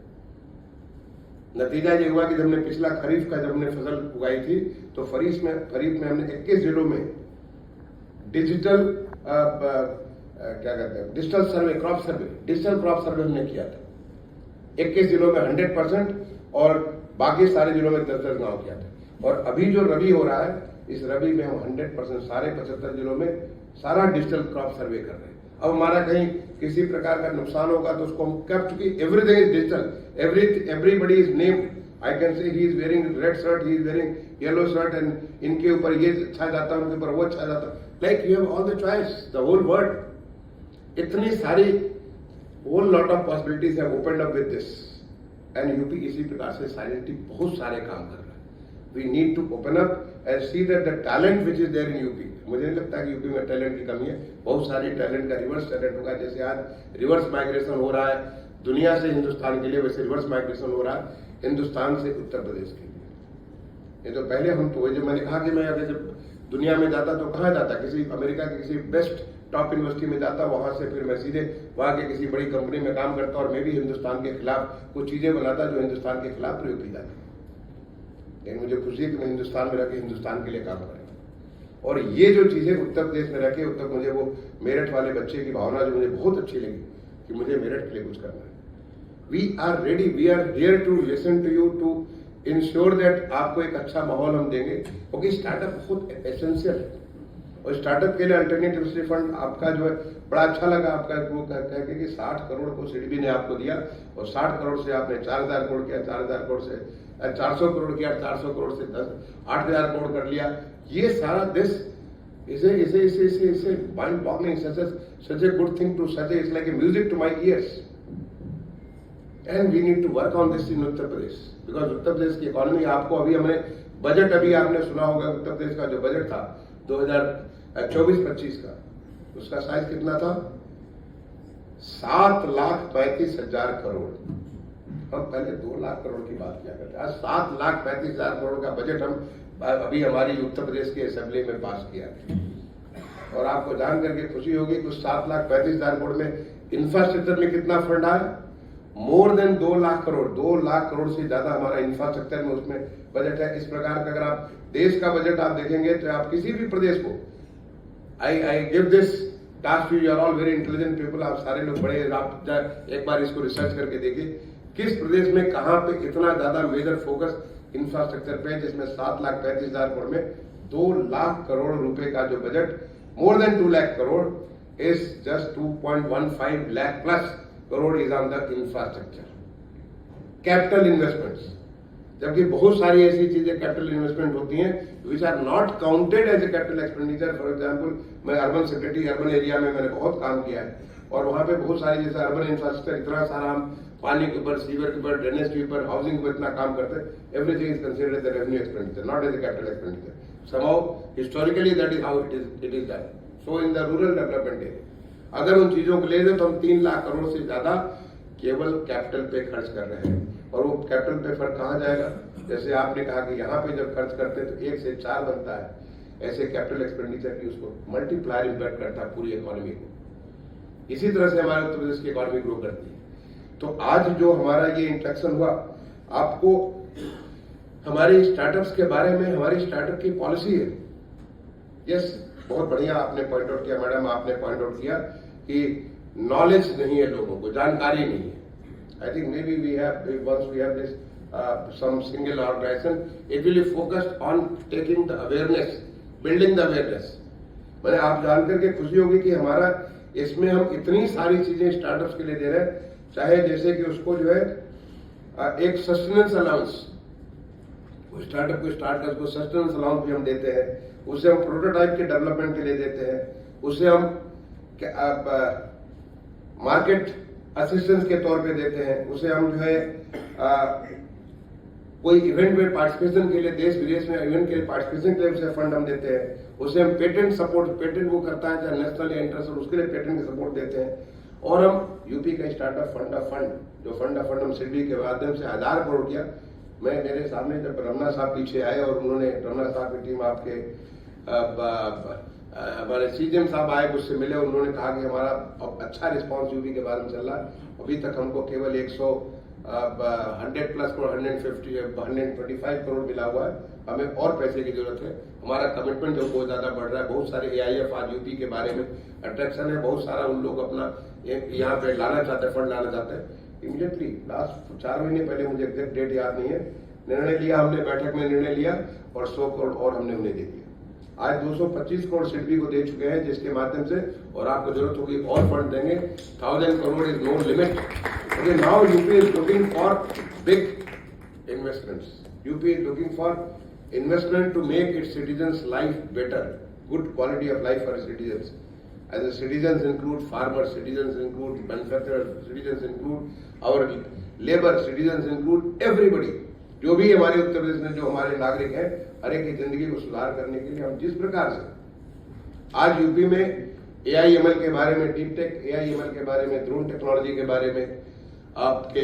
नतीजा ये हुआ कि जब हमने पिछला खरीफ का जब हमने फसल उगाई थी तो खरीफ में हमने 21 जिलों में डिजिटल क्या कहते हैं डिजिटल क्रॉप सर्वे हमने किया था। 21 जिलों में 100% और बाकी सारे जिलों में 10-10 गांव किया था। और अभी जो रबी हो रहा है, इस रबी में हम 100% सारे 75 जिलों में सारा डिजिटल क्रॉप सर्वे कर रहे हैं। अब हमारा कहीं किसी प्रकार का नुकसान होगा तो उसको हम चूंकि everything is digital, everybody is named, I can say he is wearing red shirt, he is wearing yellow shirt, and इनके ऊपर ये अच्छा जाता है, उनके ऊपर वो अच्छा जाता है, like you have all the choice, the whole world. इतनी सारी whole lot of possibilities have opened up with this, and UP इसी प्रकार से साइलेंटली बहुत सारे काम कर रहा है। We need to open up and see that the talent which is there in UP. मुझे नहीं लगता कि यूपी में टैलेंट की कमी है, बहुत सारी टैलेंट का रिवर्स टैलेंट होगा। जैसे आज रिवर्स माइग्रेशन हो रहा है दुनिया से हिंदुस्तान के लिए, वैसे रिवर्स माइग्रेशन हो रहा है हिंदुस्तान से उत्तर प्रदेश के लिए। ये तो पहले हम तो जो मैंने कहा कि मैं अगर जब दुनिया में जाता तो कहाँ जाता, किसी अमेरिका की किसी बेस्ट टॉप यूनिवर्सिटी में जाता, वहां से फिर मैं सीधे वहां के किसी बड़ी कंपनी में काम करता और मैं भी हिंदुस्तान के खिलाफ कुछ चीजें बनाता जो हिंदुस्तान के खिलाफ प्रयोग की जाती। लेकिन मुझे खुशी है कि मैं हिंदुस्तान में रहकर हिंदुस्तान के लिए काम करेंगे। और ये जो चीजें उत्तर प्रदेश में रखे, उत्तर मुझे वो मेरठ वाले बच्चे की भावना जो मुझे बहुत अच्छी लगी कि मुझे मेरठ के लिए कुछ करना है। We are ready, we are here to listen to you, to ensure that आपको एक अच्छा माहौल हम देंगे, क्योंकि स्टार्टअप बहुत एसेंशियल है। और स्टार्टअप के लिए अल्टरनेटिव फ्रंट आपका जो है बड़ा अच्छा लगा, आपका वो कह के कि 60 करोड़ को सिडबी ने आपको दिया और 60 करोड़ से आपने 4000 करोड़ किया, 4000 करोड़ से 400 करोड़ किया, 400 करोड़ से 8000 करोड़ कर लिया। ये सारा दिस इसे mind boggling, such a good thing to such it's like a music to my ears, and we need to work on this in Uttar Pradesh, because Uttar Pradesh की इकोनॉमी आपको अभी हमने बजट अभी आपने सुना होगा, उत्तर प्रदेश का जो बजट था 2024-25 का, उसका साइज कितना था? 7,35,000 करोड़। हम पहले 2 लाख करोड़ की बात किया करते, आज 7,35,000 करोड़ का बजट हम अभी हमारी उत्तर प्रदेश की असेंबली में पास किया। और आपको जान करके खुशी होगी कि उस 7,35,000 करोड़ में इंफ्रास्ट्रक्चर में कितना फंड आया? मोर देन 2 लाख करोड़, 2 लाख करोड़ से ज्यादा हमारा इंफ्रास्ट्रक्चर में उसमें बजट है। इस प्रकार का अगर आप देश का बजट आप देखेंगे तो आप किसी भी प्रदेश को, I give this task, you are all very intelligent people, आप सारे लोग बड़े, आप एक बार इसको रिसर्च करके देखिए किस प्रदेश में कहां पे इतना ज्यादा मेजर फोकस इंफ्रास्ट्रक्चर पे, जिसमें 7,35,000 करोड़ में 2 लाख करोड़ रुपए का जो budget, more than 2 lakh crore is just 2.15 lakh plus crore is on the infrastructure capital investments. जबकि बहुत सारी ऐसी चीजें कैपिटल इन्वेस्टमेंट होती हैं which are not counted as a capital expenditure. For example, मैं अर्बन सेक्रेटरी, अर्बन एरिया में मैंने बहुत काम किया है और वहां पे बहुत सारी जैसे अर्बन इंफ्रास्ट्रक्चर इतना सारा हम पानी के ऊपर, सीवर के ऊपर, ड्रेनेज के ऊपर, हाउसिंग के ऊपर इतना काम करते हैं, everything is considered as the revenue expenditure, not as a capital expenditure. Somehow historically that is how it is done. So in the rural development area. अगर उन चीजों को ले लें तो हम 3 लाख करोड़ से ज्यादा केवल कैपिटल पे खर्च कर रहे हैं। और वो कैपिटल पे फंड कहाँ जाएगा? जैसे आपने कहा कि यहाँ पे जब खर्च करते हैं तो 1 से 4 बनता है, ऐसे कैपिटल एक्सपेंडिचर की उसको मल्टीप्लायर इम्पैक्ट करता है पूरी इकोनॉमी को। इसी तरह से हमारे उत्तर प्रदेश की इकोनॉमी ग्रो करती है। तो आज जो हमारा ये इंट्रैक्शन हुआ, आपको हमारी स्टार्टअप्स के बारे में, हमारी स्टार्टअप की पॉलिसी है। यस, बहुत बढ़िया आपने पॉइंट आउट किया मैडम, आपने पॉइंट आउट किया कि नॉलेज नहीं है लोगों को, जानकारी नहीं है। I think maybe we have once we have this some single organization, it will be focused on taking the awareness, building the awareness। मैंने आप जानकर के खुशी होगी कि हमारा इसमें हम इतनी सारी चीजें स्टार्टअप्स के लिए दे रहे हैं, चाहे जैसे कि उसको जो है एक सस्टेनेंस अलाउंस, स्टार्टअप को स्टार्टअप को सस्टेनेंस अलाउंस भी हम देते हैं, उसे हम प्रोटोटाइप के डेवलपमेंट के लिए देते हैं, उसे हम मार्केट असिस्टेंस के तौर पे देते हैं, उसे हम जो है कोई इवेंट में पार्टिसिपेशन के लिए, देश विदेश में इवेंट के लिए पार्टिसिपेशन के लिए उसे फंड हम देते हैं, उसे हम पेटेंट सपोर्ट, पेटेंट वो करता है चाहे नेशनल या इंटरनेशनल, उसके लिए पेटेंट का सपोर्ट देते हैं। और हम यूपी का स्टार्टअप फंड जो फंड हम सिडबी के माध्यम से 1000 करोड़ किया। मैं मेरे सामने जब रमना साहब पीछे आए और उन्होंने, रमना साहब की टीम आपके हमारे सीजीएम साहब आए, मुझसे मिले, उन्होंने कहा कि हमारा अच्छा रिस्पॉन्स यूपी के बारे में चल रहा है। अभी तक हमको केवल 100 प्लस करोड़, 125 करोड़ मिला हुआ है, हमें और पैसे की जरूरत है। हमारा कमिटमेंट जो बहुत ज्यादा बढ़ रहा है, बहुत सारे AIF आज यूपी के बारे में अट्रैक्शन है, बहुत सारा उन लोग अपना यहाँ पे लाना चाहते हैं, फंड लाना चाहते हैं। इमीडिएटली लास्ट 4 महीने पहले, मुझे एग्जैक्ट डेट याद नहीं है, निर्णय लिया हमने, बैठक में निर्णय लिया और 100 करोड़ और हमने उन्हें दे दिया। आज 225 करोड़ सिडबी को दे चुके हैं, जिसके माध्यम से, और आपको जरूरत होगी और फंड देंगे। 1000 crore is no limit. Okay, now UP is looking for big investments. UP is looking for investment to make its citizens' life better, good quality of life for citizens. As the citizens include farmers, citizens include manufacturers, citizens include our labor, citizens include everybody. जो भी हमारे उत्तर प्रदेश में जो हमारे नागरिक हैं, हर एक की जिंदगी को सुधार करने के लिए हम जिस प्रकार से आज यूपी में AIML के बारे में, डीप टेक AIML के बारे में, ड्रोन टेक्नोलॉजी के बारे में, आपके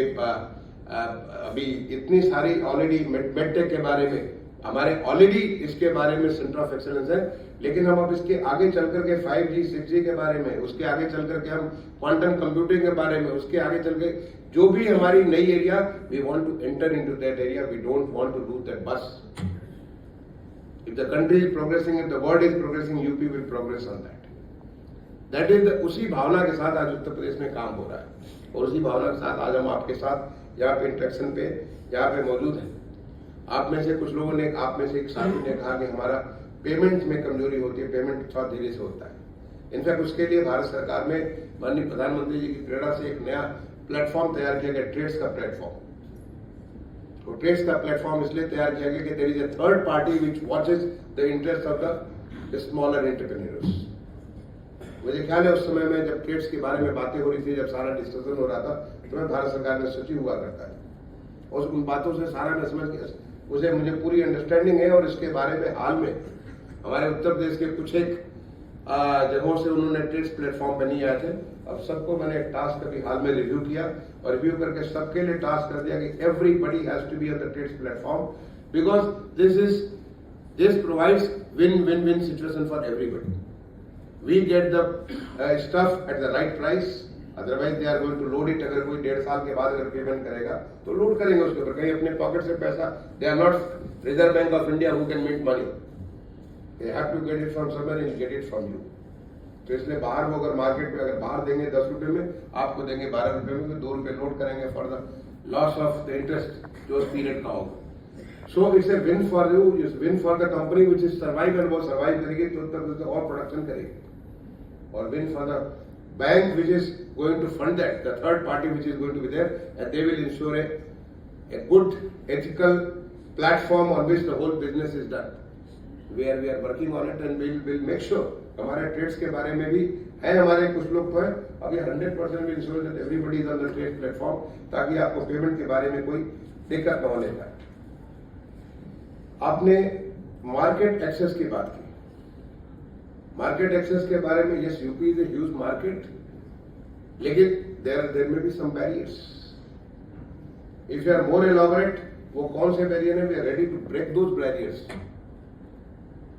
अभी इतनी सारी ऑलरेडी मेडटेक के बारे में, हमारे ऑलरेडी इसके बारे में सेंटर ऑफ एक्सेलेंस है। लेकिन हम अब इसके आगे चल करके 5G 6G के बारे में, उसके आगे चल करके हम क्वांटम कंप्यूटिंग के बारे में, उसके आगे चल के जो भी हमारी नई area, we want to enter into that area, we don't want to lose that bus. If the country is progressing, if the world is progressing, UP will progress on that. That is उसी भावना के साथ आज उत्तर प्रदेश में काम हो रहा है, और उसी भावना के साथ आज हम आपके साथ यहाँ पे इंटरेक्शन पे यहाँ पे मौजूद हैं। आप में से कुछ लोगों ने, आप में से एक साथी ने कहा कि हमारा पेमेंट में कमजोरी होती है, पेमेंट थोड़ा धीरे से होता है। इनफैक्ट उसके लिए भारत सरकार में माननीय प्रधानमंत्री जी की प्रेरणा से एक नया प्लेटफॉर्म तैयार किया गया, ट्रेड्स का प्लेटफॉर्म। तो ट्रेड्स का प्लेटफॉर्म इसलिए तैयार किया गया कि there is a third party which watches the interest of the smaller entrepreneurs. मुझे ख्याल है उस समय में जब ट्रेड्स के बारे में बातें हो रही थी, जब सारा डिस्कशन हो रहा था, तो मैं भारत सरकार में सचिव हुआ करता है, और उन बातों से सारा मैं समझ गया, उसे मुझे पूरी अंडरस्टैंडिंग है। और इसके बारे में हाल में हमारे उत्तर प्रदेश के कुछ एक जगहों से उन्होंने ट्रेड्स प्लेटफॉर्म पे नहीं आए थे। अब सबको मैंने एक टास्क अभी हाल में रिव्यू किया, और रिव्यू करके सबके लिए टास्क कर दिया कि everybody has to be on the trades platform, because this provides win situation for everybody. We get the stuff at the right price, otherwise they are going to load it। अगर कोई 1.5 साल के बाद अगर पेमेंट करेगा तो लोड करेंगे उसके ऊपर, कहीं अपने पॉकेट से पैसा, they are not Reserve Bank of India who can mint money, they have to get it from somewhere and get it from you। तो इसलिए बाहर वो अगर मार्केट में अगर बाहर देंगे 10 रुपए में, आपको देंगे 12 रुपए में, 2 रुपए लोड करेंगे for the loss of the interest जो उस पीरियड का होगा। So it's a win for you, it's win for the company which is survive, और वो सर्वाइव करेगी तो उत्तर प्रदेश और प्रोडक्शन करेगी, और win for the bank which is going to fund that, the third party which is going to be there, and they will ensure a good ethical platform on which the whole business is done, where we are working on it, and we'll make sure हमारे ट्रेड्स के बारे में भी है, हमारे कुछ लोग तो है अभी 100% will ensure that everybody is on the trade platform, ताकि आपको पेमेंट के बारे में कोई दिक्कत न होने पाए। आपने मार्केट एक्सेस की बात की, मार्केट एक्सेस के बारे में, yes UP is a huge market, लेकिन there may be some barriers. If you are more elaborate, वो कौन से बैरियर है, we are ready to break those barriers.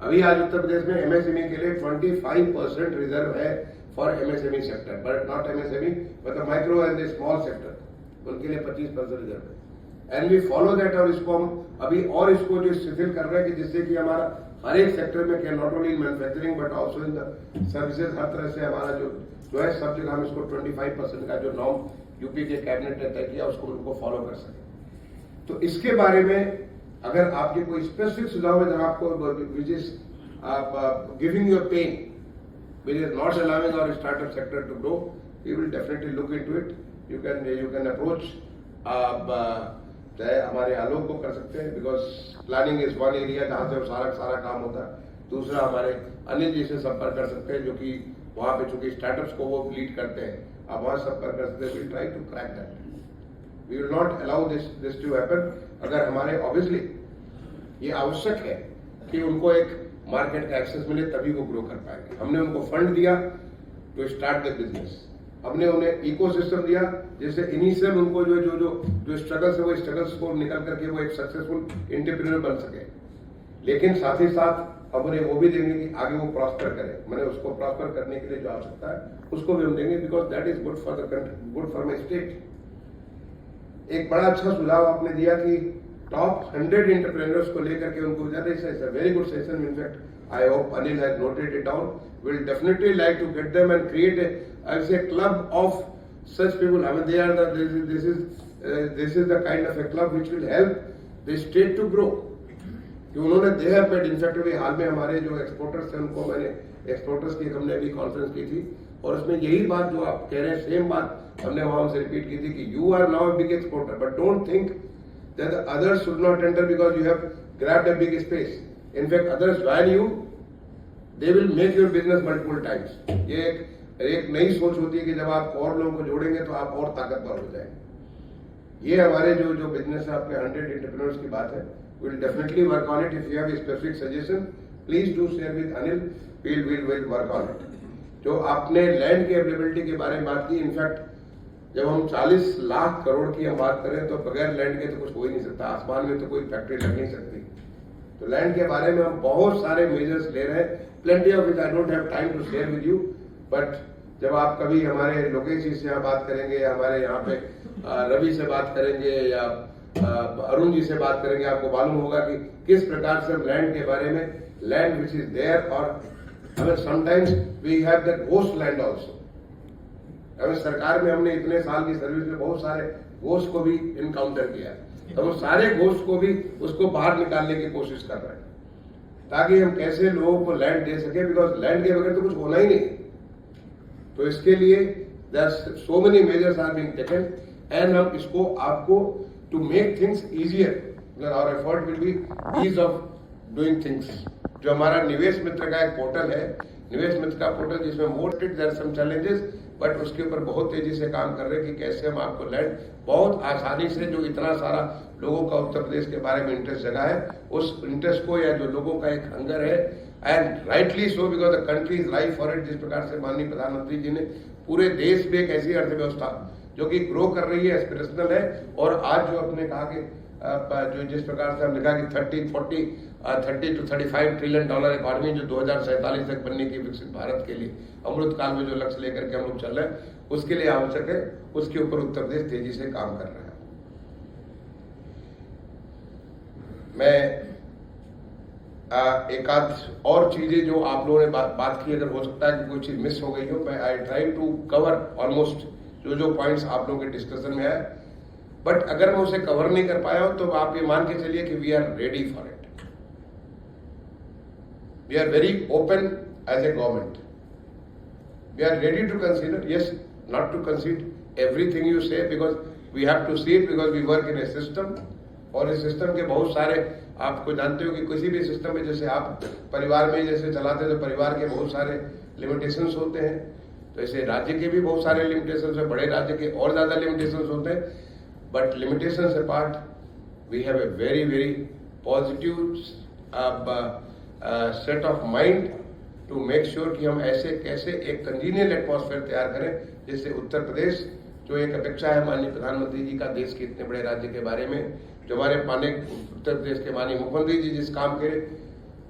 अभी आज उत्तर प्रदेश में एमएसएमई के लिए 25% रिजर्व है for MSME sector, but not MSME but the micro and the small sector, उनके लिए 25% रिजर्व है। एंड वी फॉलो दैट, और इसको हम अभी और इसको जो शिथिल कर रहे हैं कि जिससे कि हमारा हर एक सेक्टर में क्या, not only in manufacturing but also in the services, हर तरह से हमारा जो है सब जगह हम इसको 25% का जो नॉर्म यूपी के कैबिनेट ने तय किया उसको उनको फॉलो कर सके। तो इसके बारे में अगर आपके कोई स्पेसिफिक सुझाव है, जब आपको which is giving your pain, which is not allowing our startup sector to grow, we will definitely look into it. You can approach, आप चाहे हमारे आलोक को कर सकते हैं, because planning is one area जहां से सारा काम होता है। दूसरा हमारे अनिल जी से संपर्क कर सकते हैं, जो कि वहां पे चूंकि स्टार्टअप्स को वो लीड करते हैं, आप वहां संपर्क कर सकते हैं। We try to crack that, we will not allow this to happen. अगर हमारे ऑब्वियसली ये आवश्यक है कि उनको एक मार्केट का एक्सेस मिले, तभी वो ग्रो कर पाएंगे। हमने उनको फंड दिया टू स्टार्ट द बिजनेस, हमने उन्हें इकोसिस्टम दिया जिससे इनिशियल उनको जो स्ट्रगल्स है वो स्ट्रगल्स को निकल करके वो एक सक्सेसफुल एंटरप्रेन्योर बन सके। लेकिन साथ ही साथ हम उन्हें वो भी देंगे कि आगे वो प्रॉस्पर करें, मैंने उसको प्रॉस्पर करने के लिए जो आवश्यकता है उसको भी हम देंगे, because that is good for the country, good for my state. एक बड़ा अच्छा सुझाव आपने दिया कि टॉप 100 एंटरप्रेन्योर्स को लेकर के उनको very good session. In fact I hope Anil has noted it down. We'll definitely like to get them and create a club of such people. I mean, this is the kind of a club which will help the state to grow. कि उन्होंने दे हैव मेड, इनफैक्ट अभी हाल में हमारे जो एक्सपोर्टर्स थे उनको मैंने एक्सपोर्टर्स की हमने अभी कॉन्फ्रेंस की थी, और उसमें यही बात जो आप कह रहे हैं सेम बात हमने वहां उनसे रिपीट की थी कि you are now a big exporter, but don't think that the others should not enter because you have grabbed a big space. In fact others join you, they will make your business multiple times. ये एक नई सोच होती है कि जब आप और लोगों को जोड़ेंगे तो आप और ताकतवर हो जाएंगे। ये हमारे जो बिजनेस है, आपके 100 एंटरप्रेन्योर्स की बात है। We'll definitely work on it. If you have a specific suggestion, please do share with Anil. We'll work on it. जो आपने लैंड की अवेलेबिलिटी के बारे में बात की, इनफैक्ट जब हम 40 लाख करोड़ की हम बात करें तो बगैर लैंड के तो कुछ हो ही नहीं सकता। आसमान में तो कोई फैक्ट्री लग नहीं सकती। तो लैंड के बारे में हम बहुत सारे मेजर्स ले रहे हैं, plenty of it. I don't have time to share with you, but जब आप कभी हमारे लोकेश जी से बात करेंगे, हमारे यहाँ पे रवि से बात करेंगे या अरुण जी से बात करेंगे, आपको मालूम होगा कि किस प्रकार से हम लैंड के बारे में, लैंड विच इज देयर, और sometimes we have that ghost land also. सरकार में हमने इतने साल की सर्विस में बहुत सारे घोस्ट को भी इनकाउंटर किया है, तो वो सारे घोस्ट को भी उसको बाहर निकालने की कोशिश कर रहे हैं, ताकि हम कैसे लोगों को लैंड दे सके, बिकॉज लैंड के बगैर तो कुछ होना ही नहीं। तो इसके लिए so many measures are being taken, and हम इसको आपको to make things easier, our effort will be ease of doing things. जो हमारा निवेश मित्र का एक पोर्टल है, निवेश मित्र का पोर्टल जिसमें mostly there some challenges, but उसके ऊपर बहुत तेजी से काम कर रहे हैं कि कैसे हम आपको लैंड बहुत आसानी से, जो इतना सारा लोगों का उत्तर प्रदेश के बारे में इंटरेस्ट जगा है, उस इंटरेस्ट को, या जो लोगों का एक हंगर है, and rightly so because the country is live for it. जिस प्रकार से माननीय प्रधानमंत्री जी ने पूरे देश में एक ऐसी अर्थव्यवस्था जो कि ग्रो कर रही है, एस्पिरेशनल है, और आज जो अपने कहा कि जो जिस प्रकार से हमने कहा कि 30 to 35 ट्रिलियन डॉलर इकॉनमी जो 2047 तक बनने की विकसित भारत के लिए अमृत काल में जो लक्ष्य लेकर के हम लोग चल रहे हैं, उसके लिए आवश्यक है, उसके ऊपर उत्तर प्रदेश तेजी से काम कर रहा है। मैं एक आध और चीजें जो आप लोगों ने बात की, अगर हो सकता है कि कोई चीज मिस हो गई हो, मैं I try to cover almost जो पॉइंट्स आप लोगों के डिस्कशन में है, बट अगर मैं उसे कवर नहीं कर पाया हूं तो आप ये मान के चलिए कि we are ready for it. We are very open as a government, we are ready to consider, yes, not to concede everything you say, because we have to see it, because we work in a system, और इस सिस्टम के बहुत सारे, आपको जानते हो कि किसी भी सिस्टम में जैसे आप परिवार में जैसे चलाते हैं तो परिवार के बहुत सारे लिमिटेशंस होते हैं, तो ऐसे राज्य के भी बहुत सारे लिमिटेशंस है, बड़े राज्य के और ज्यादा लिमिटेशंस होते हैं, but limitations apart we have a very very positive set of mind to make sure कि हम ऐसे कैसे एक कंजीनियल एटमॉस्फेयर तैयार करें जिससे उत्तर प्रदेश, जो एक अपेक्षा है माननीय प्रधानमंत्री जी का देश के इतने बड़े राज्य के बारे में, जो हमारे उत्तर प्रदेश के माननीय मुख्यमंत्री जी जिस काम के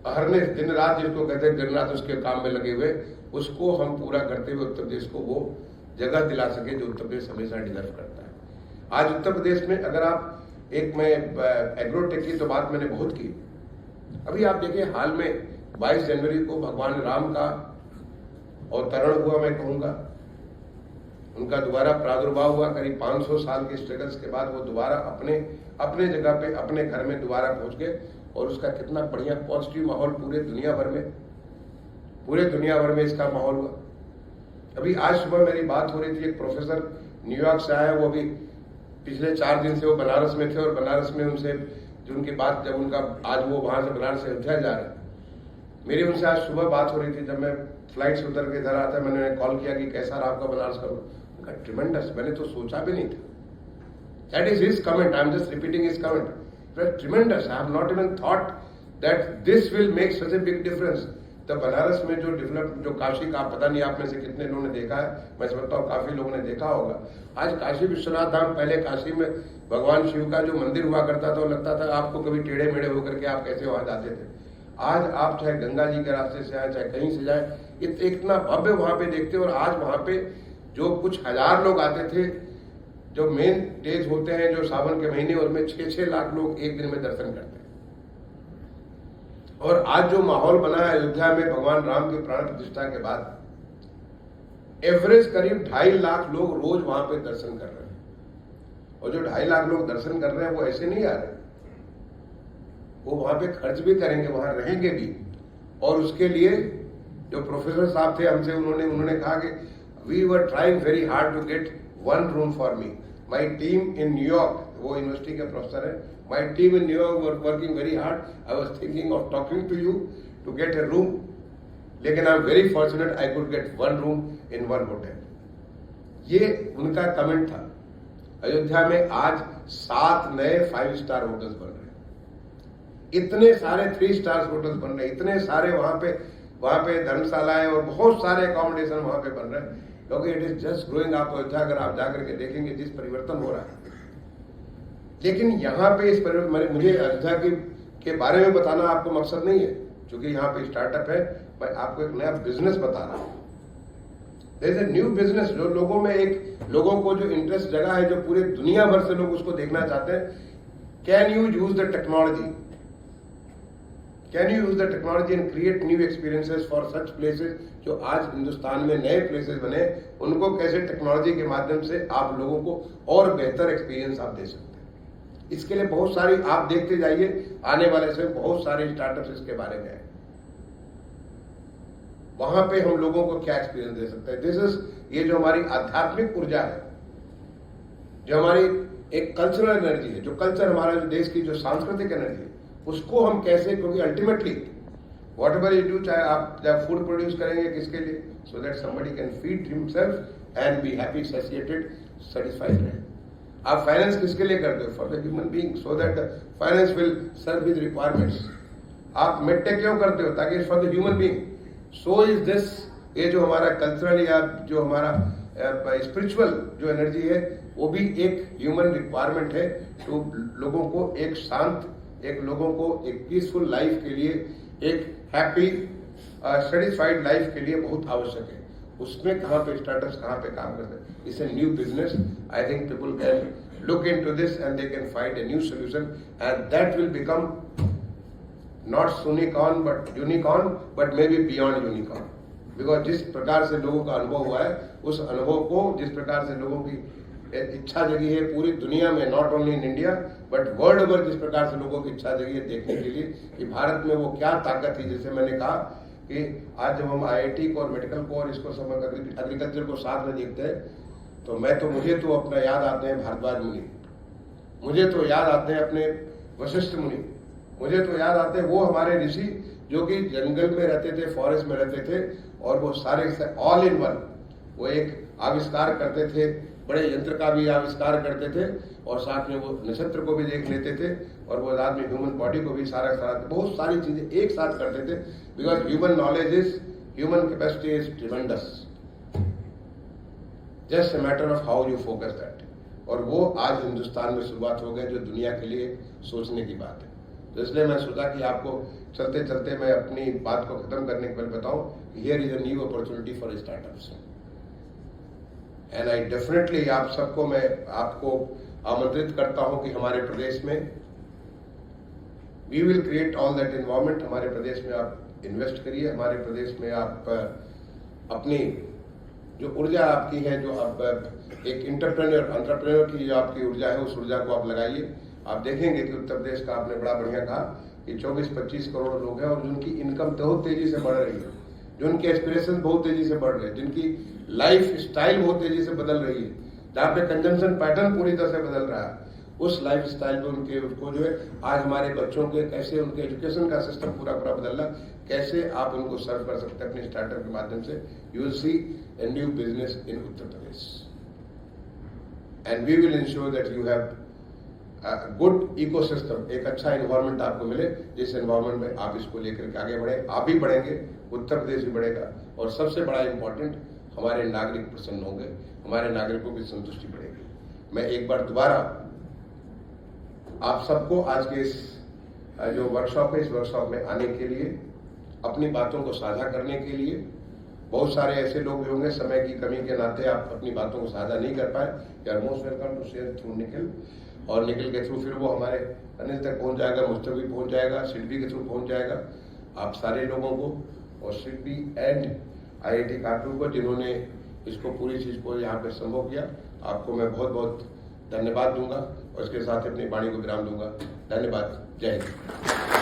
हरने दिन रात, जिसको कहते हैं दिन रात उसके काम में लगे हुए, उसको हम पूरा करते हुए उत्तर प्रदेश को वो जगह दिला सके जो उत्तर प्रदेश हमेशा डिजर्व करता है। आज उत्तर प्रदेश में अगर आप मैं एग्रोटेक की तो बात मैंने बहुत की, अभी आप देखिए हाल में 22 जनवरी को भगवान राम का अवतरण हुआ, मैं कहूंगा उनका दोबारा प्रादुर्भाव हुआ। करीब 500 साल के स्ट्रगल्स के बाद वो दोबारा अपने जगह पे अपने घर में दोबारा पहुंच गए, और उसका कितना बढ़िया पॉजिटिव माहौल पूरे दुनिया भर में इसका माहौल हुआ। अभी आज सुबह मेरी बात हो रही थी, एक प्रोफेसर न्यूयॉर्क से आया, वो अभी पिछले 4 दिन से वो बनारस में थे, और बनारस में उनसे जो उनकी बात, जब उनका आज वो वहां से बनारस से अयोध्या जा रहे हैं, मेरी उनसे आज सुबह बात हो रही थी। जब मैं फ्लाइट से उतर के इधर आता, मैंने कॉल किया कि कैसा रहा आपका बनारस का? उनका ट्रिमेंडस, मैंने तो सोचा भी नहीं था। That is his comment, I am just repeating his comment, tremendous, I have not even thought that this will make such a big difference. तो बनारस में जो डेवलप, जो काशी का, पता नहीं आप में से कितने लोगों ने देखा है, मैं समझता हूँ काफी लोगों ने देखा होगा। आज काशी विश्वनाथ धाम, पहले काशी में भगवान शिव का जो मंदिर हुआ करता था, लगता था आपको कभी टेढ़े मेढ़े होकर के आप कैसे वहां जाते थे। आज आप चाहे गंगा जी के रास्ते से आए, चाहे कहीं से जाए, इतना भव्य वहां पे देखते हो। और आज वहां पे जो कुछ हजार लोग आते थे, जो मेन डेज होते हैं जो सावन के महीने, उसमें 6-6 लाख लोग एक दिन में दर्शन करते हैं। और आज जो माहौल बना है अयोध्या में भगवान राम की प्राण प्रतिष्ठा के बाद, एवरेज करीब 2.5 लाख लोग रोज वहां पे दर्शन कर रहे हैं। और जो 2.5 लाख लोग दर्शन कर रहे हैं वो ऐसे नहीं आ रहे, वो वहां पे खर्च भी करेंगे, वहां रहेंगे भी। और उसके लिए जो प्रोफेसर साहब थे हमसे, उन्होंने कहा कि we were trying very hard to get 1 room for me, my team in New York, वो यूनिवर्सिटी के प्रोफेसर है, my team in New York were working very hard, I was thinking of talking to you to get a room, लेकिन I am very fortunate I could get 1 room in 1 hotel. ये उनका कमेंट था। अयोध्या में आज 7 नए 5 स्टार होटल्स बन रहे हैं, इतने सारे 3 स्टार होटल्स बन रहे हैं, इतने सारे वहां पे धर्मशालाएं और बहुत सारे अकोमोडेशन वहां पे बन रहे हैं, क्योंकि it is just growing up. Ayodhya अगर आप जाकर के देखेंगे जिस परिवर्तन हो रहा है, लेकिन यहाँ पे इस परिवर्तन, मुझे अयोध्या के बारे में बताना आपको मकसद नहीं है, क्योंकि यहाँ पे स्टार्टअप है, मैं आपको एक नया बिजनेस बता रहा हूँ। There is a new business, जो लोगों को जो इंटरेस्ट जगह है, जो पूरे दुनिया भर से लोग उसको देखना चाहते हैं। Can you use the technology, can you use the technology and create new experiences for such places, जो आज हिंदुस्तान में नए प्लेसेस बने, उनको कैसे टेक्नोलॉजी के माध्यम से आप लोगों को और बेहतर एक्सपीरियंस आप दे सकते हैं। इसके लिए बहुत सारी, आप देखते जाइए आने वाले समय बहुत सारे स्टार्टअप्स इसके बारे में है। वहां पे हम लोगों को क्या एक्सपीरियंस दे सकते हैं। दिस इज, ये जो हमारी आध्यात्मिक ऊर्जा है, जो हमारी एक कल्चरल एनर्जी है, जो कल्चर हमारा, जो देश की जो सांस्कृतिक एनर्जी है, उसको हम कैसे, क्योंकि ultimately whatever you do, चाहे आप फूड प्रोड्यूस करेंगे किसके लिए, so that somebody can feed himself and be happy, satisfied, satisfied रहे। आप फाइनेंस किसके लिए करते हो? For the human being, so that finance will serve his requirements. आप मेडटेक क्यों करते हो? ताकि for the human being. So is this, ये जो हमारा कल्चरल या जो हमारा स्पिरिचुअल जो एनर्जी है, वो भी एक ह्यूमन रिक्वायरमेंट है। तो लोगों को एक शांत, लोगों को एक पीसफुल लाइफ के लिए, एक हैप्पी सेटिस्फाइड लाइफ के लिए बहुत आवश्यक है। उसमें कहाँ पे स्टार्टअप्स कहाँ पे काम करते हैं? It's a new business. I think people can look into this and they can find a new solution, and that will become not unicorn but maybe beyond unicorn, because जिस प्रकार से लोगों का अनुभव हुआ है, उस अनुभव को, जिस प्रकार से लोगों की इच्छा जगी है पूरी दुनिया में, not only in India but world over, जिस प्रकार से लोगों की इच्छा जगी है देखने के लिए कि भारत में वो क्या ताकत थी। जैसे मैंने कहा कि आज जब हम IIT को और मेडिकल को और इसको सब एग्रीकल्चर को साथ में देखते हैं, तो मुझे तो अपना याद आते हैं भारद्वाज मुनि, मुझे तो याद आते हैं अपने वशिष्ठ मुनि, मुझे तो याद आते हैं वो हमारे ऋषि जो कि जंगल में रहते थे, फॉरेस्ट में रहते थे, और वो सारे ऑल इन वन, वो एक आविष्कार करते थे, बड़े यंत्र का भी आविष्कार करते थे, और साथ में वो नक्षत्र को भी देख लेते थे, और वो साथ में ह्यूमन बॉडी को भी सारा बहुत सारी चीजें एक साथ करते थे, because human knowledge is Human capacity is tremendous. Just a matter of how you focus that. और वो आज हिंदुस्तान में शुरुआत हो गई जो दुनिया के लिए सोचने की बात है। तो इसलिए मैं सोचा कि आपको चलते चलते मैं अपनी बात को खत्म करने के पहले बताऊं, here is a new opportunity for startups. And I definitely आप सबको मैं आपको आमंत्रित करता हूं कि हमारे प्रदेश में we will create all that environment. हमारे प्रदेश में आप इन्वेस्ट करिए, हमारे प्रदेश में आप अपनी जो ऊर्जा आपकी है, जो आप एक एंटरप्रेन्योर की जो आपकी ऊर्जा है, उस ऊर्जा को आप लगाइए। आप देखेंगे कि उत्तर प्रदेश का आपने बड़ा बढ़िया कहा कि 24-25 करोड़ लोग हैं और जिनकी इनकम बहुत तेजी से बढ़ रही है, जो उनके एस्पिरेशन बहुत तेजी से बढ़ रहे हैं, जिनकी लाइफ स्टाइल बहुत तेजी से बदल रही है, जहाँ पे कंजम्पशन पैटर्न पूरी तरह से बदल रहा है, उस लाइफ स्टाइल पे उनके उसको जो है आज हमारे बच्चों के कैसे उनके एजुकेशन का सिस्टम पूरा बदल रहा, कैसे आप उनको सर्व कर सकते हैं अपने स्टार्टअप के माध्यम से। You will see a new business in Uttar Pradesh, and we will ensure that you have a good ecosystem, एक अच्छा एनवायरनमेंट आपको मिले, जिस एनवायरनमेंट में आप इसको लेकर के आगे बढ़े। आप भी बढ़ेंगे, उत्तर प्रदेश भी बढ़ेगा, और सबसे बड़ा इंपॉर्टेंट हमारे नागरिक प्रसन्न होंगे, हमारे नागरिकों की संतुष्टि बढ़ेगी। मैं एक बार दोबारा आप सबको आज के इस जो वर्कशॉप है, इस वर्कशॉप में आने के लिए, अपनी बातों को साझा करने के लिए, बहुत सारे ऐसे लोग भी होंगे समय की कमी के नाते आप अपनी बातों को साझा नहीं कर पाए, you are most welcome to share through Nikhil, और निखिल के थ्रू फिर वो हमारे अनिल तक पहुंच जाएगा, मुझ तक भी पहुंच जाएगा, सिडबी के थ्रू पहुंच जाएगा। आप सारे लोगों को और सिडबी एंड IIT कानपुर को जिन्होंने इसको पूरी चीज को यहाँ पे संभव किया, आपको मैं बहुत बहुत धन्यवाद दूंगा और इसके साथ अपनी वाणी को विराम दूंगा। धन्यवाद। जय हिंद।